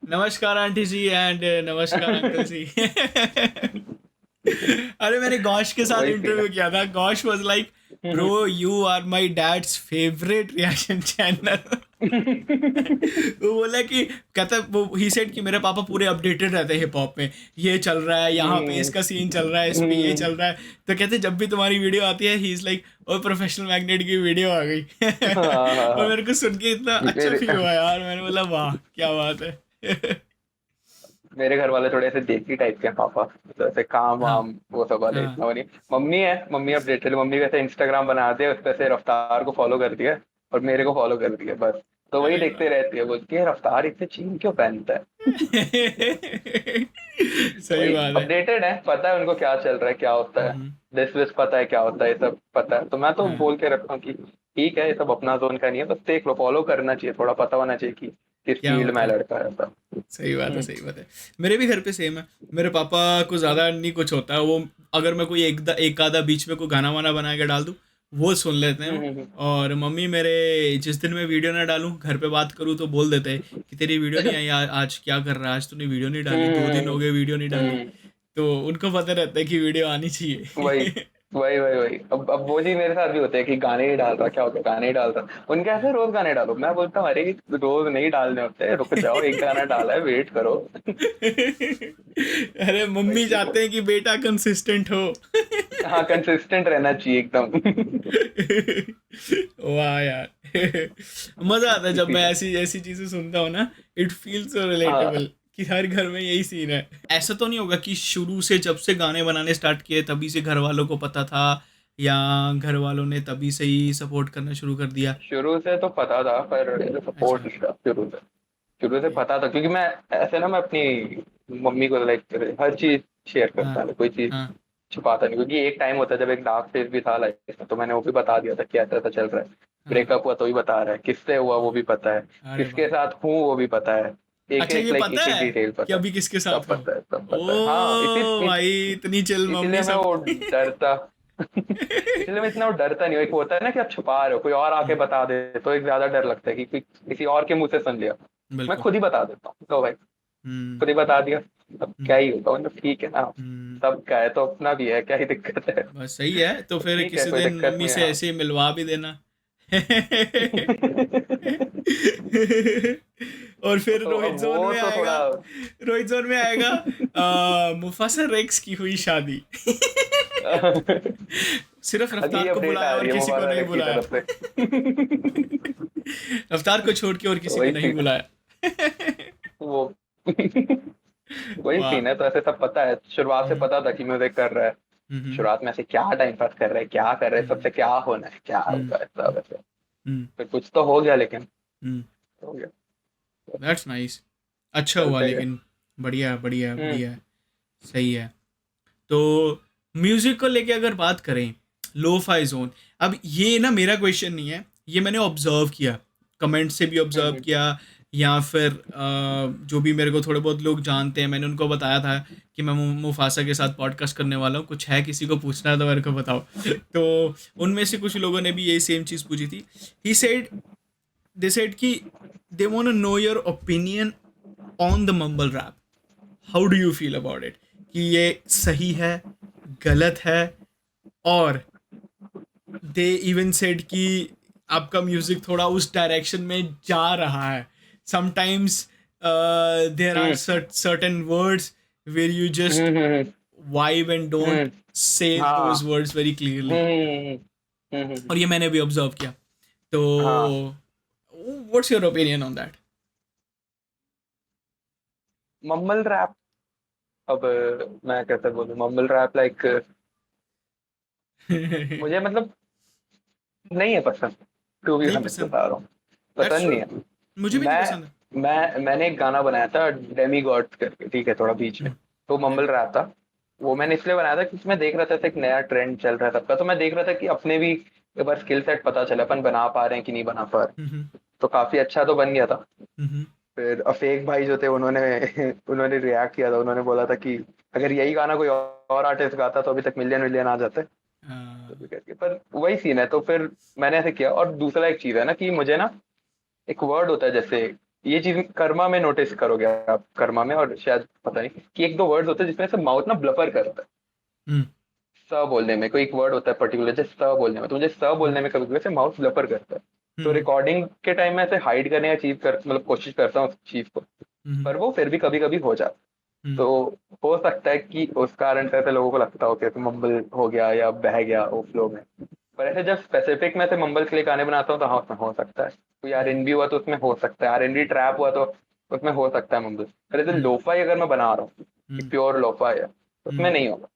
नमस्कार आंटी जी एंड नमस्कार अंकल जी। अरे मैंने गौश के साथ वही सीन है। इंटरव्यू किया था। Gosh was like, bro you are my dad's favourite reaction channel. वो बोला कि, कहता वो ही सेड कि मेरे पापा पूरे अपडेटेड रहते हैं हिप हॉप में, ये चल रहा है यहाँ पे, इसका सीन चल रहा है, इस पे ये चल रहा है। तो कहते जब भी तुम्हारी वीडियो आती है ही is like, oh professional magnet की वीडियो आ गई। हाँ हाँ और हाँ। मेरे को सुन के इतना अच्छा मेरे फील हुआ यार, मैंने बोला वाह क्या बात है। मेरे घर वाले थोड़े ऐसे देसी टाइप के हैं पापा, तो ऐसे काम हाँ। वाम वो सब वाले हाँ। इतना वो नहीं। मम्मी है, मम्मी अपडेटेड, मम्मी वैसे इंस्टाग्राम बना दिया, उस पे से रफ्तार को फॉलो कर दिया और मेरे को फॉलो कर दिया बस। तो वही अरे देखते वाह! रहती है, बोलती है रफ्तार इतने चीन क्यों पहनता है। सही वही बात है। अपडेटेड है, पता है उनको क्या चल रहा है, क्या होता है, हम्म। दिस विस पता है क्या होता है, ये सब पता है। तो मैं तो हाँ। बोल के रखता हूँ कि ठीक है, ये सब अपना जोन का नहीं है, बस देख लो, फॉलो करना चाहिए, थोड़ा पता होना चाहिए कि किस क्या फील्ड में होता है? लड़का है सब। सही बात है, सही बात है। मेरे भी घर पे सेम है। मेरे पापा को ज़्यादा नहीं कुछ होता है, वो अगर मैं कोई एक आधा बीच में कोई गाना वाना बना के डाल दूँ, वो सुन लेते हैं वो। हम्म। और मम्मी मेरे, जिस दिन मैं वीडियो ना डालूँ घर पे बात करूँ तो बोल देते हैं कि तेरी वीडियो नहीं आई, आज क्या कर रहा है, आज तूने वीडियो नहीं डाली, 2 दिन हो हम्म। गए वीडियो नहीं डाली। हम्म। तो उनको पता रहता है कि वीडियो आनी वही चाहिए। वही अब वो चीज मेरे साथ भी होता है कि गाने ही डाल रहा, क्या होता है गाने ही डाल रहा, उनके ऐसे रोज गाने डालो, मैं बोलता हूँ अरे रोज नहीं डालने होते, रुक जाओ, एक गाना डाला है, वेट करो। अरे वही मम्मी चीज है। चाहते हैं कि बेटा कंसिस्टेंट हो। हाँ कंसिस्टेंट रहना चाहिए एकदम। वाह यार! मजा आता है जब मैं इसीलिए। ऐसी ऐसी चीजें सुनता हूँ ना। इट फील सो हाँ रिलेटेबल कि हर घर में यही सीन है। ऐसा तो नहीं होगा कि शुरू से जब से गाने बनाने स्टार्ट किए तभी से घर वालों को पता था, या घर वालों ने तभी से ही सपोर्ट करना शुरू कर दिया? शुरू से तो पता था, पर सपोर्ट अच्छा। नहीं था शुरू से ओके। पता था, क्योंकि मैं ऐसे ना, मैं अपनी मम्मी को लाइक हर चीज शेयर हाँ। करता था, कोई चीज हाँ। छुपाता नहीं। क्योंकि एक टाइम होता है जब एक डार्क फेज भी था लाइफ में, तो मैंने वो भी बता दिया था कि ऐसा ऐसा चल रहा है। हाँ। ब्रेकअप हुआ तो भी बता रहा है, किससे हुआ वो भी पता है, अरे किसके वाह! साथ हूँ वो भी पता है, एक अच्छा, एक ये लाइक पता एक एक है डिटेल कि पता है। अभी किसके सब साथ हो? पता है, सब पता है, हाँ ओ भाई, इतनी चिल मम्मी इसीलिए मैं सब। वो डरता इसलिए मैं इतना वो डरता नहीं हूँ। एक होता है ना कि आप छुपा रहे हो, कोई और आके बता दे तो एक ज्यादा डर लगता है कि कोई किसी और के मुंह से सुन लिया। मैं बिल्कुल। खुद ही बता देता हूँ, तो भाई हम्म। खुद ही बता दिया, अब क्या हम्म। ही होगा, मतलब ठीक है ना, हम्म। सबका है तो अपना भी है, क्या ही दिक्कत है। बस सही है, तो तो फिर ठीक है, किसी कोई दिन दिक्कत मम्मी नहीं है, से हाँ। ऐसे ही मिलवा भी देना। और फिर तो रोहित अब जोन वो में तो आएगा। थोड़ा रोहित जोन में आएगा, मुफासा रेक्स की हुई शादी। सिर्फ रफ्तार अगली को अपडेट आ बुलाया और रही है किसी को मुबारक नहीं की बुलाया। तरफ से। रफ्तार को छोड़ के और तो किसी को वही नहीं सीन है बुलाया। वो। वही वाह। सीन है, तो ऐसे सब पता है, शुरुआत से हम्म। पता था कि म्यूजिक कर रहा है। हम्म। शुरुआत में ऐसे क्या टाइम पास कर रहा है, क्या कर रहा है, हम्म। सबसे क्या होना है, क्या हम्म। होगा, ऐसा वैसे। हम्म। फिर कुछ तो हो गया, लेकिन हम्म। हो गया, दैट्स नाइस। अच्छा हुआ चलते गए। लेकिन। बढ़िया बढ़िया हम्म। बढ़िया। सही है। तो म्यूजिक को लेके अगर बात करें, लो फाई जोन, अब ये ना मेरा क्वेश्चन नहीं है, ये मैंने ऑब्जर्व किया, कमेंट से भी ऑब्जर्व हम्म। किया, या फिर जो भी मेरे को थोड़े बहुत लोग जानते हैं, मैंने उनको बताया था कि मैं मुफासा के साथ पॉडकास्ट करने वाला हूँ, कुछ है किसी को पूछना है तो मेरे को बताओ। तो उनमें से कुछ लोगों ने भी यही सेम चीज़ पूछी थी। ही सेड, दे सेड कि they want to know your opinion on the mumble rap. How do you feel about it, कि ये सही है, गलत है, और दे इवन सेड कि आपका म्यूजिक थोड़ा उस डायरेक्शन में जा रहा है। Sometimes there are hmm. Certain words where you just hmm. Hmm. Vibe and don't hmm. Say हाँ। Those words very clearly. Hmm. और ये मैंने भी ऑब्जर्व किया। तो हाँ। What's your opinion on that? Mumble rap, अब मैं कैसे बोलूं, मम्मल रैप लाइक मुझे मतलब नहीं है पसंद, टू बी नहीं ऑनेस्ट पसंद? बता रहा हूँ, दैट्स पसंद ट्रू। नहीं है। मुझे भी नहीं मैं पसंद। मैंने एक गाना बनाया था डेमी गॉड्स करके, ठीक है, थोड़ा बीच में, तो मम्मल डेमी। रैप था। वो मैंने इसलिए बनाया था क्योंकि मैं देख रहा था ऐसे एक नया ट्रेंड चल रहा है सबका, तो मैं देख रहा था कि अपने भी एक बार स्किल सेट पता चला, अपन बना पा रहे हैं कि नहीं बना पा रहे। तो काफी अच्छा तो बन गया था। फिर अफेक भाई जो थे, उन्होंने उन्होंने रिएक्ट किया था, उन्होंने बोला था कि अगर यही गाना कोई और आर्टिस्ट गाता तो अभी तक मिलियन मिलियन आ जाते। तो भी करके, पर वही सीन है, तो फिर मैंने ऐसे किया। और दूसरा एक चीज है ना कि मुझे ना, एक वर्ड होता है जैसे, ये चीज कर्मा में नोटिस करोगे आप, कर्मा में, और शायद पता नहीं, कि एक दो वर्ड्स होते हैं जिसमें से माउथ ना ब्लफर करता है। स बोलने में कोई एक वर्ड होता है पर्टिकुलर, जैसे स बोलने में, तो मुझे स बोलने में कभी कभी से माउथ ब्लफर करता है। तो रिकॉर्डिंग के टाइम में ऐसे हाइड करने का चीज कर, मतलब कोशिश करता हूँ उस चीज को, पर वो फिर भी कभी कभी हो जाता है। तो हो सकता है कि उस कारण से ऐसे लोगों को लगता हो कि मम्बल हो गया या बह गया वो फ्लो में। पर ऐसे जब स्पेसिफिक में से मम्बल के लिए गाने बनाता हूँ तो हाँ, उसमें हो सकता है। कोई R&B हुआ तो उसमें हो सकता है, R&B ट्रैप हुआ तो उसमें हो सकता है मम्बल। पर ऐसे लोफाई अगर मैं बना रहा हूँ, प्योर लोफाई है, उसमें नहीं होगा,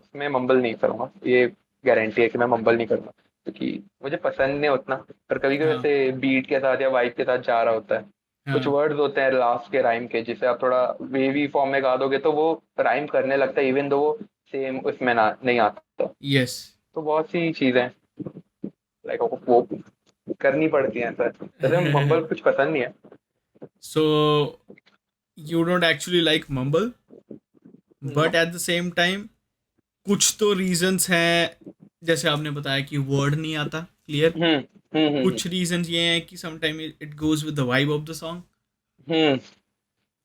उसमें मम्बल नहीं करूंगा, ये गारंटी है कि मैं मम्बल नहीं करूंगा, क्योंकि मुझे पसंद नहीं उतना। पर कभी कभी हाँ ऐसे बीट के साथ या वाइब के साथ जा रहा होता है, कुछ हाँ। वर्ड्स होते हैं लास्ट के राइम के, जिसे आप थोड़ा वेवी फॉर्म में गा दोगे तो वो राइम करने लगता है, इवन दो वो सेम उसमें ना नहीं आता। यस। तो बहुत सी चीजें लाइक वो करनी पड़ती हैं सर, जैसे मम्बल कुछ पसंद नहीं है। So you don't actually like mumble, no. But at the same time कुछ तो रीजंस हैं, जैसे आपने बताया कि वर्ड नहीं आता क्लियर। हम्म। कुछ रीजंस ये हैं कि sometime it goes with the vibe of the song, hmm.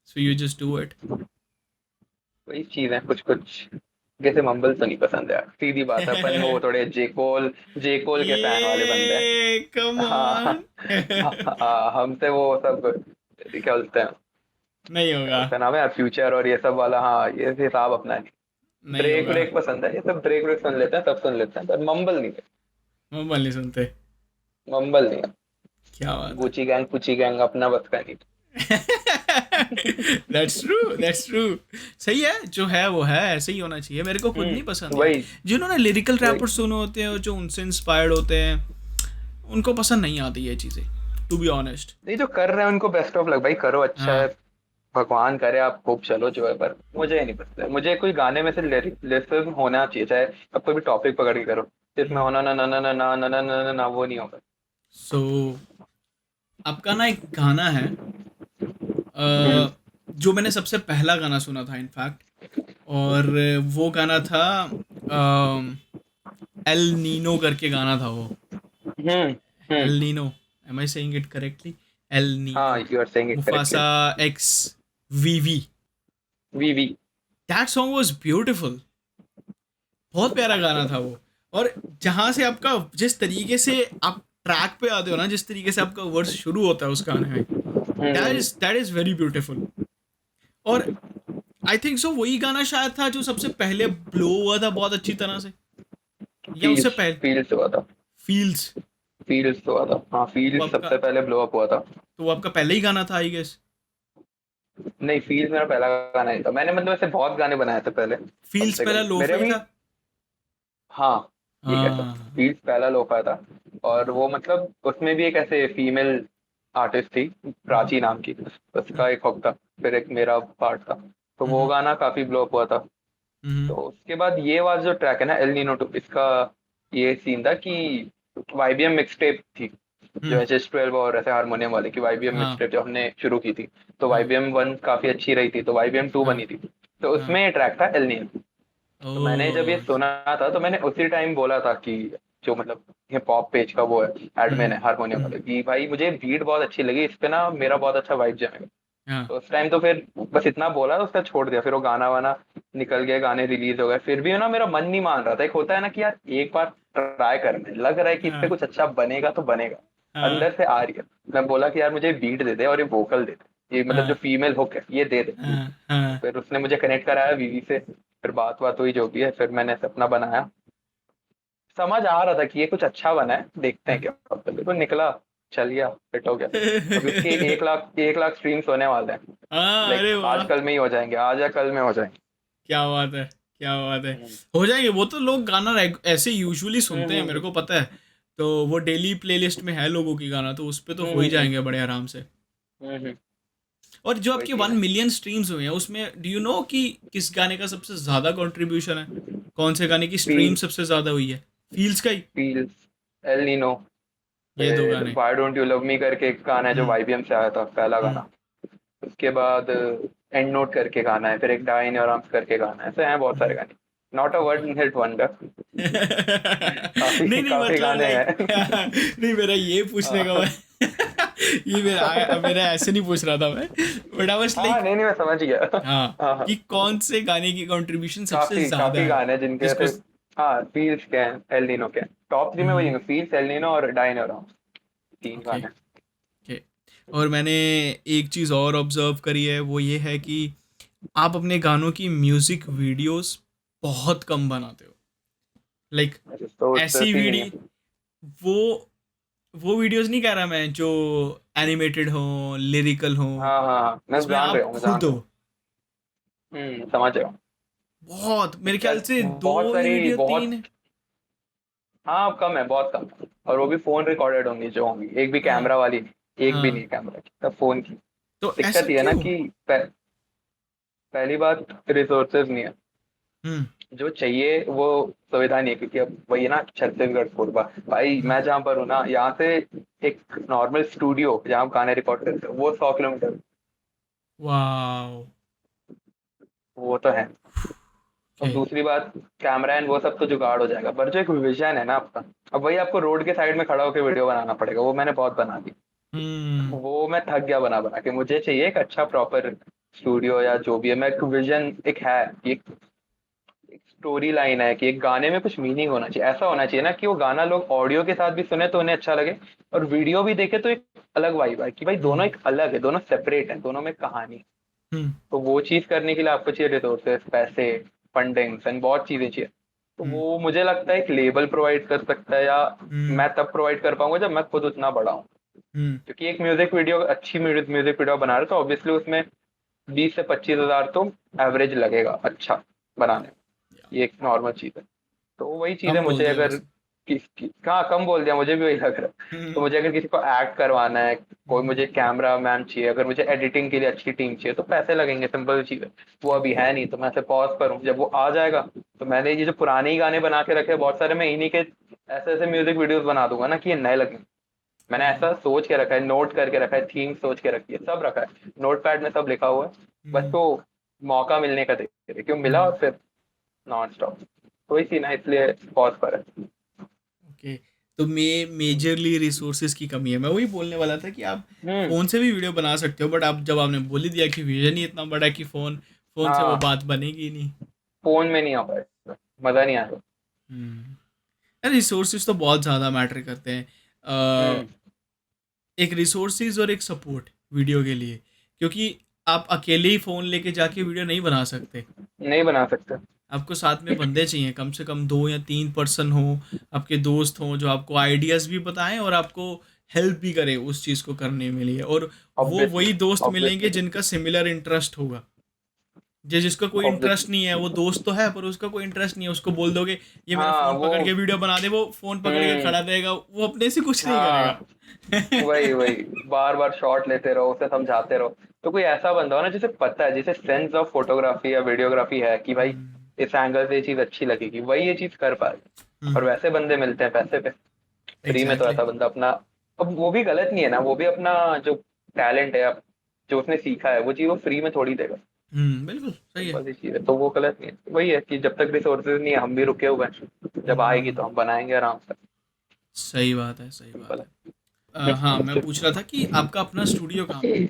So you just do it. वही चीज है, कुछ कुछ जैसे मम्बल तो नहीं पसंद है, सीधी बात है, अपन वो थोड़े जेकोल के फैन वाले बंदे हैं। ये कम हाँ, ऑन। हमसे वो सब क्या बोलते हैं, नहीं क्या होगा। उसका नाम है, फ्यूचर और ये सब वाला, हाँ ये हिसाब अपना नहीं। नहीं ड्रेक होगा। व्रेक पसंद है, ये सब ड्रेक व्रेक सुन लेते हैं, सब सुन लेते हैं, पर मम्बल नहीं है। मम्बल नहीं सुनते? मम्बल नहीं है। क्या बात है। गुची गैंग पुची गैंग अपना बस का नहीं। That's true, that's true. सही है, जो है वो है, ऐसे ही होना चाहिए। मेरे को खुद नहीं पसंद यार, वही जिन्होंने लिरिकल वही। रैपर्स सुने होते हैं और जो उनसे इंस्पायर्ड होते हैं, उनको पसंद नहीं आती ये चीज़ें, टू बी ऑनेस्ट। नहीं, जो कर रहे हैं उनको बेस्ट ऑफ लक भाई, करो, अच्छा है, हाँ। भगवान करे आप खूब चलो जो है, पर मुझे नहीं पसंद है। मुझे कोई गाने में से लिरिक्स होना चाहिए, चाहे आप कोई भी टॉपिक पकड़ के करो, इसमें होना ना ना ना ना ना ना ना ना ना ना, वो नहीं होगा। सो आपका ना एक गाना है, हम्म, जो मैंने सबसे पहला गाना सुना था इनफैक्ट, और वो गाना था एल नीनो करके गाना था वो। Hmm, El hmm. Nino, am I saying it correctly? El हाँ, Nino, you are saying it correctly. Mufasa x VV. V V. That song was beautiful, बहुत प्यारा गाना था वो। और जहाँ से आपका, जिस तरीके से आप ट्रैक पे आते हो ना, जिस तरीके से आपका वर्स शुरू होता है उस गाने में, दैट इज वेरी ब्यूटीफुल। और आई थिंक सो वही गाना शायद था जो सबसे पहले ब्लो हुआ था बहुत अच्छी तरह से, या उससे फील्स पहले। फील्स हुआ था। फील्स। फील्स हुआ था, हाँ, वो फील्स आपका सबसे पहले ब्लो अप हुआ था। तो वो आपका पहले ही गाना था आई गेस। नहीं, फील्स मेरा पहला गाना नहीं था, मैंने मतलब ऐसे बहुत गाने बनाए थे पहले, कम फील्स से पहला कम मेरे लोफी अभी। था। हाँ, ये कह सकते, हाँ फील्स पहला लोफा था। और हाँ। वो मतलब उसमें भी एक ऐसे फीमेल आर्टिस्ट थी, हम्म, प्राची नाम की, उसका एक हुक था, फिर एक मेरा पार्ट था। तो वो हम्म, गाना काफी ब्लो अप हुआ था। हम्म, तो उसके बाद ये वाला जो ट्रैक है ना, एल नीनो टू, इसका ये सीन था कि वाईबीएम मिक्सटेप थी, जो हम्म, HS12 और ऐसे हारमोनियम वाले की वाईबीएम हाँ मिक्सटेप जो हमने शुरू की थी। तो हाँ वाईबीएम 1 काफी अच्छी रही थी, तो वाईबीएम 2 हाँ बनी थी। तो हाँ। उसमें ये ट्रैक था एल नीनो। तो मैंने जब ये ओ सुना था तो मैंने उसी टाइम बोला था कि जो मतलब हिप हॉप पेज का वो है, एडमिन हम्म, है हारमोनियम हम्म, वाले, कि भाई मुझे बीट बहुत अच्छी लगी इस पे ना, मेरा बहुत अच्छा वाइब जमेगा। हाँ तो उस टाइम तो फिर बस इतना बोला तो उसका छोड़ दिया, फिर वो गाना वाना निकल गया, गाने रिलीज हो गए, फिर भी ना मेरा मन नहीं मान रहा था। एक होता है ना कि यार एक बार ट्राई करने लग रहा है कि इस पे हाँ कुछ अच्छा बनेगा तो बनेगा, हाँ अंदर से आ रही है। मैं बोला कि यार मुझे बीट दे दे और ये वोकल दे दे, ये मतलब जो हाँ फीमेल हुक है ये दे दे। हाँ हाँ। फिर उसने मुझे कनेक्ट कराया वीवी से, फिर बात बात हुई जो भी है, फिर मैंने ऐसे अपना बनाया। समझ आ रहा था कि ये कुछ अच्छा बना है, देखते हैं क्या होता है। बिल्कुल निकला, चल गया, फिट हो गया। अभी उसके 1 लाख स्ट्रीम्स होने वाले हैं। हाँ, लाइक अरे आज वाह, कल में ही हो जाएंगे, आज या कल में हो जाएंगे। क्या बात है, क्या बात है। हम्म, हो जाएंगे वो तो, लोग गाना ऐसे यूजुअली हम्म, सुनते हैं, मेरे हम्म, को पता है। तो वो डेली प्लेलिस्ट में है लोगों की गाना, तो उस पे तो हम्म, हो ही जाएंगे बड़े आराम से। और जो वही आपके चीज 1 मिलियन स्ट्रीम्स हुए हैं उसमें, डू यू नो कि किस गाने का सबसे ज़्यादा कंट्रीब्यूशन है? कौन से गाने की है। स्ट्रीम सबसे ज़्यादा हुई है? फील्स का ही? फील्स, एल नीनो, ये दो फिर गाने। Why don't you love me करके एक गाना है जो हम्म, वाईबीएम से आया था, पहला हम्म। गाना। उसके बाद एंड नोट करके गाना है, फिर एक डाई इन योर आर्म्स करके गाना है, ऐसे हैं बहुत सारे गाने। Not a okay. One hit wonder. नहीं काफी नहीं, काफी मतलब गाने लाइक हैं। नहीं, मेरा ये पूछने का मैं ये मेरा ऐसे नहीं पूछ रहा था मैं, बट आई वाज हाँ, लाइक, नहीं नहीं, मैं समझ गया। हाँ, हाँ, हाँ। कि कौन से गाने की कंट्रीब्यूशन सबसे काफी ज्यादा काफी है, गाने हैं जिनके जिसको। ऐसे। हाँ, फील्स के हैं, एल नीनो के हैं। टॉप 3 में वही हम्म। होंगे, फील्स, एल नीनो और डाइन अराउंड, 3 ओके, गाने। ओके। और मैंने एक चीज़ और ऑब्जर्व करी है, वो ये है कि आप अपने गानों की म्यूजिक वीडियोस बहुत कम बनाते हो। लाइक तो उससे ऐसी फीलिंग वीडी है। वो वो वीडियोस नहीं कह रहा मैं, जो एनिमेटेड हो, लिरिकल हो, हाँ, हाँ, हाँ, मैं जिसमें जान रहा आप हूँ, मैं खुद जान हो। रहा हूँ। समझ रहा हूँ। बहुत, मेरे ख्याल से दो बहुत ही सारी वीडियो, बहुत। तीन है। हाँ, कम है, बहुत कम है। और वो भी फोन रिकॉर्डेड होंगी जो होंगी, एक भी हाँ कैमरा वाली नहीं, एक भी हाँ। नहीं कैमरा की, सब फोन की। तो ऐसा दिक्कत ये है ना क्यों? कि पहली बात, रिसोर्सेज नहीं है। हम्म, जो चाहिए वो सुविधा नहीं है, क्योंकि अब वही ना, छत्तीसगढ़ कोरबा, भाई हम्म। मैं जहाँ पर हूँ ना, यहाँ से एक नॉर्मल स्टूडियो जहाँ आप गाने रिकॉर्ड करते हो वो 100 किलोमीटर। वाओ। वो तो है। और ओके। दूसरी बात, कैमरा एंड वो सब तो जुगाड़ हो जाएगा, पर जो एक विजन है ना आपका, अब वही आपको रोड के साइड में खड़ा होकर वीडियो बनाना पड़ेगा, वो मैंने बहुत बना दी। हम्म, वो मैं थक गया बना बना के, मुझे चाहिए एक अच्छा प्रॉपर स्टूडियो या जो भी है। मैं एक विजन एक है, एक स्टोरी लाइन है, कि एक गाने में कुछ मीनिंग होना चाहिए, ऐसा होना चाहिए ना कि वो गाना लोग ऑडियो के साथ भी सुने तो उन्हें अच्छा लगे, और वीडियो भी देखे तो एक अलग वाइब है कि भाई दोनों हम्म, एक अलग है, दोनों सेपरेट है, दोनों में कहानी है। हम्म, तो वो चीज करने के लिए आपको चाहिए रिसोर्सेस, पैसे, फंडिंग्स एंड बहुत चीजें चाहिए। तो हम्म, वो मुझे लगता है एक लेबल प्रोवाइड कर सकता है, या हम्म, मैं तब प्रोवाइड कर पाऊंगा जब मैं खुद उतना बड़ा हूँ। हम्म। क्योंकि एक म्यूजिक वीडियो, अच्छी म्यूजिक वीडियो बना रहे हो तो ऑब्वियसली उसमें 20 से 25 हजार तो एवरेज लगेगा अच्छा बनाने में। ये एक नॉर्मल चीज है। तो वही चीज है, कम बोल मुझे दिया अगर वैसे। कहाँ कम बोल दिया, मुझे भी वही लग रहा है। तो हम्म, मुझे अगर किसी को एक्ट करवाना है, कोई हम्म। मुझे कैमरा मैन चाहिए, अगर मुझे एडिटिंग के लिए अच्छी टीम चाहिए, तो पैसे लगेंगे, सिंपल चीज है। वो अभी ओके। है नहीं, तो मैं ऐसे पॉज पर हूँ, जब वो आ जाएगा तो मैंने ये जो पुराने ही गाने बना के रखे हैं बहुत सारे, मैं इन्हीं के ऐसे ऐसे म्यूजिक वीडियोस बना दूंगा ना कि ये नए लगेंगे। मैंने हाँ। ऐसा सोच के रखा है, नोट करके रखा है, थीम सोच के रखी है, सब रखा है, नोटपैड में सब लिखा हुआ है। बस हम्म। तो मौका मिलने का देख रहे, क्यों मिला हम्म। और फिर नॉन स्टॉप कोई सी ना, इसलिए पॉज पर है। ओके। तो मेजरली रिसोर्सेज की कमी है। मैं वही बोलने वाला था कि आप हम्म। फ़ोन से भी वीडियो बना सकते हो, बट आप जब आपने बोल ही दिया कि विजन ही इतना बड़ा है कि फ़ोन से वो हाँ, बात बनेगी नहीं। फोन में नहीं आ पाएगा, मजा नहीं आएगा। रिसोर्सेज तो बहुत ज़्यादा मैटर करते हैं। हम्म। एक रिसोर्सेज और एक सपोर्ट वीडियो के लिए, क्योंकि आप अकेले ही फ़ोन लेके जाके वीडियो नहीं बना सकते। नहीं बना सकते। आपको साथ में बंदे चाहिए, कम से कम 2 या 3 पर्सन हो, आपके दोस्त हों जो आपको आइडियाज़ भी बताएं और आपको हेल्प भी करें उस चीज़ को करने में लिए। और वो ऑब्वियसली, वही दोस्त मिलेंगे ऑब्वियसली, जिनका सिमिलर इंटरेस्ट होगा। जिसका कोई इंटरेस्ट ऑब्वियसली। नहीं है, वो दोस्त तो है पर उसका कोई इंटरेस्ट नहीं है, उसको बोल दोगे ये मेरा हाँ फ़ोन वो। पकड़ के वीडियो बना दे, वो फ़ोन पकड़ के हम्म। खड़ा रहेगा, वो अपने से कुछ नहीं हाँ, वही करेगा। वही, बार बार शॉट लेते रहो, उसे समझाते रहो। तो कोई ऐसा बंदा हो ना जिसे पता है, जिसे सेंस ऑफ फोटोग्राफी या वीडियोग्राफी है, कि भाई हम्म। इस एंगल से ये चीज अच्छी लगेगी, वही ये चीज कर पाए। और हम्म। वैसे बंदे मिलते हैं पैसे पे। फ्री में तो एग्जैक्टली। ऐसा बंदा अपना, अब वो भी गलत नहीं है ना, वो भी अपना जो टैलेंट है, अब जो उसने सीखा है वो चीज वो फ्री में थोड़ी देगा। बिल्कुल सही है। सिंपल सी चीज है, तो वो गलत नहीं है। वही है कि जब तक रिसोर्सेज नहीं है, हम भी रुके हुए हैं, जब आएगी तो हम्म। हम बनाएंगे आराम से। सही बात है, सही बात सिंपल है। हाँ, मैं है। पूछ रहा था कि आपका अपना स्टूडियो कहाँ पे है?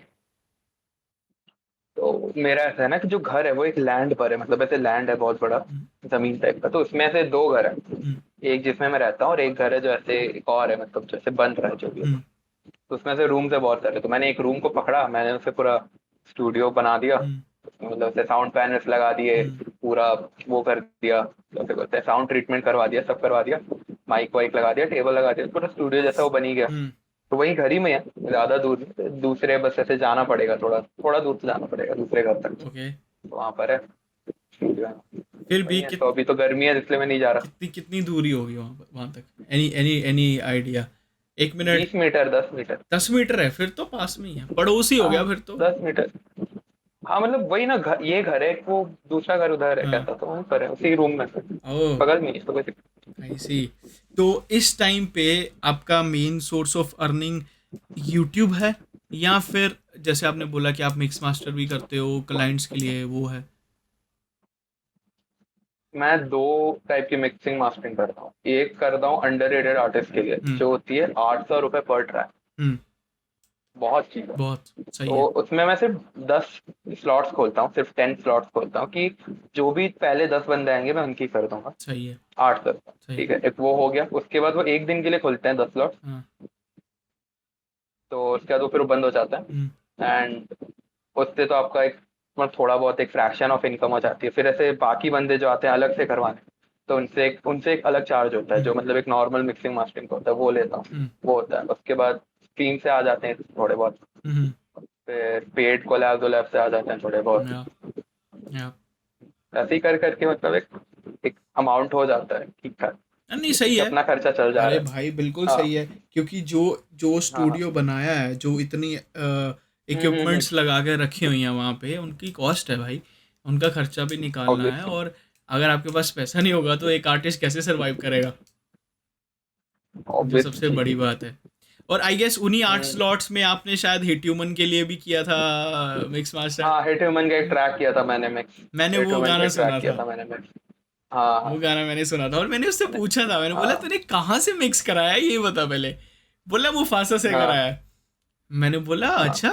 तो मेरा ऐसा है ना कि जो घर है वो एक लैंड पर है, मतलब ऐसे लैंड है बहुत बड़ा, हम्म। जमीन टाइप का। तो उसमें से दो घर है, हम्म। एक जिसमें मैं रहता हूँ और एक घर है जो ऐसे एक और है, मतलब जैसे बन रहा है जो भी है। हम्म। तो उसमें से रूम है बहुत सारे, तो मैंने एक रूम को पकड़ा, मैंने उसे पूरा स्टूडियो बना दिया। हम्म। उसमें मतलब उसे साउंड पैनल्स लगा दिए, हम्म। पूरा वो कर दिया, जैसे बोलते हैं साउंड ट्रीटमेंट करवा दिया, सब करवा दिया, माइक वाइक लगा दिया, टेबल लगा दिया, पूरा स्टूडियो जैसा वो बनी गया। हम्म। तो वही घर ही में है, ज्यादा दूर नहीं, दूसरे बस ऐसे जाना पड़ेगा, थोड़ा थोड़ा दूर से जाना पड़ेगा दूसरे घर तक। ओके। तो वहां पर है स्टूडियो। फिर भी वही है, तो अभी तो गर्मी है इसलिए मैं नहीं जा रहा। कितनी कितनी दूरी होगी वहाँ तक? Any idea? 1 minute? 20 metre, 10 metre. 10 metre है? फिर तो पास में ही है, पड़ोसी हो हाँ, गया फिर तो। 10 मीटर। हाँ मतलब वही ना, घर, ये घर है, वो दूसरा घर उधर है, हाँ। कैसा तो वहीं पर है, उसी रूम में से, ओह। बगल में ही है, तो कोई आई सी। तो इस टाइम पे आपका main source of earning YouTube है, या फिर जैसे आपने बोला कि आप मिक्स मास्टर भी करते हो क्लाइंट्स के लिए, वो है? मैं दो टाइप की मिक्सिंग मास्टरिंग करता हूँ। एक करता हूँ अंडर रेटेड आर्टिस्ट के लिए, हम्म। जो होती है 800 रुपये पर ट्रैक, हम्म। बहुत चीप है। बहुत सही तो है। उसमें मैं सिर्फ 10 स्लॉट्स खोलता हूँ, सिर्फ 10 स्लॉट्स खोलता हूँ, कि जो भी पहले 10 बंदे आएंगे मैं उनकी कर दूंगा सही है। 800। सही ठीक है। है, एक वो हो गया। उसके बाद वो एक दिन के लिए खोलते हैं 10 स्लॉट, हाँ। तो उसके बाद वो फिर वो बंद हो जाता हम्म। है। एंड उससे तो आपका एक मतलब थोड़ा बहुत एक फ्रैक्शन ऑफ इनकम हो जाती है। फिर ऐसे बाकी बंदे जो आते हैं अलग से करवाने, तो उनसे एक अलग चार्ज होता है, हम्म। जो मतलब एक नॉर्मल मिक्सिंग मास्टरिंग का होता है, वो लेता हूँ। हम्म। वो होता है। उसके बाद स्ट्रीम से आ जाते हैं थोड़े बहुत, हम्म। फिर पेड कोलैब वोलैब से आ जाते हैं थोड़े बहुत। या या ऐसे ही कर करके मतलब एक अमाउंट हो जाता है ठीक ठाक, नहीं, सही कि है। अपना खर्चा चल जा अरे रहा है। भाई बिल्कुल हाँ सही है, क्योंकि जो जो हाँ। स्टूडियो बनाया है, जो इतनी हम्म। इक्विपमेंट्स लगा के रखी हुई हैं वहाँ पे, उनकी कॉस्ट है भाई, उनका खर्चा भी निकालना है। ऑब्वियसली। और अगर आपके पास पैसा नहीं होगा तो एक आर्टिस्ट कैसे सरवाइव करेगा? जो सबसे ऑब्वियसली। बड़ी बात है। और आई गेस उन्हीं 8 स्लॉट्स में आपने शायद हिट ह्यूमन के लिए भी किया था मिक्स मास्टर। हाँ, हिट ह्यूमन का एक ट्रैक किया था मैंने मिक्स। मैंने हिट वो ह्यूमन का गाना एक ट्रैक सुना किया था। था मैंने मिक्स। हाँ वो हाँ। गाना मैंने सुना था और मैंने उससे मैंने, पूछा था, मैंने बोला हाँ तूने कहाँ से मिक्स कराया है, ये बता पहले। बोला मुफासा से हाँ कराया है। मैंने बोला हाँ। अच्छा।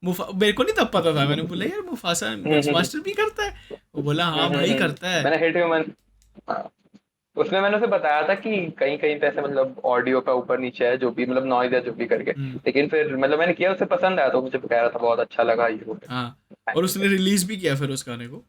मेरे को नहीं तब पता था। मैंने बोला यार मुफासा मिक्स हम्म। मास्टर भी करता है? वो बोला हाँ भाई करता है। मैंने हिट ह्यूमन, हाँ, उसमें मैंने उसे बताया था कि कहीं कहीं पे ऐसे मतलब ऑडियो का ऊपर नीचे है, जो भी मतलब नॉइज है जो भी करके। हम्म। लेकिन फिर मतलब मैंने किया, उसे पसंद आया, तो मुझे कह रहा था बहुत अच्छा लगा ये वो। हाँ। और थैंक यू उसने सर। रिलीज भी किया फिर उस गाने को।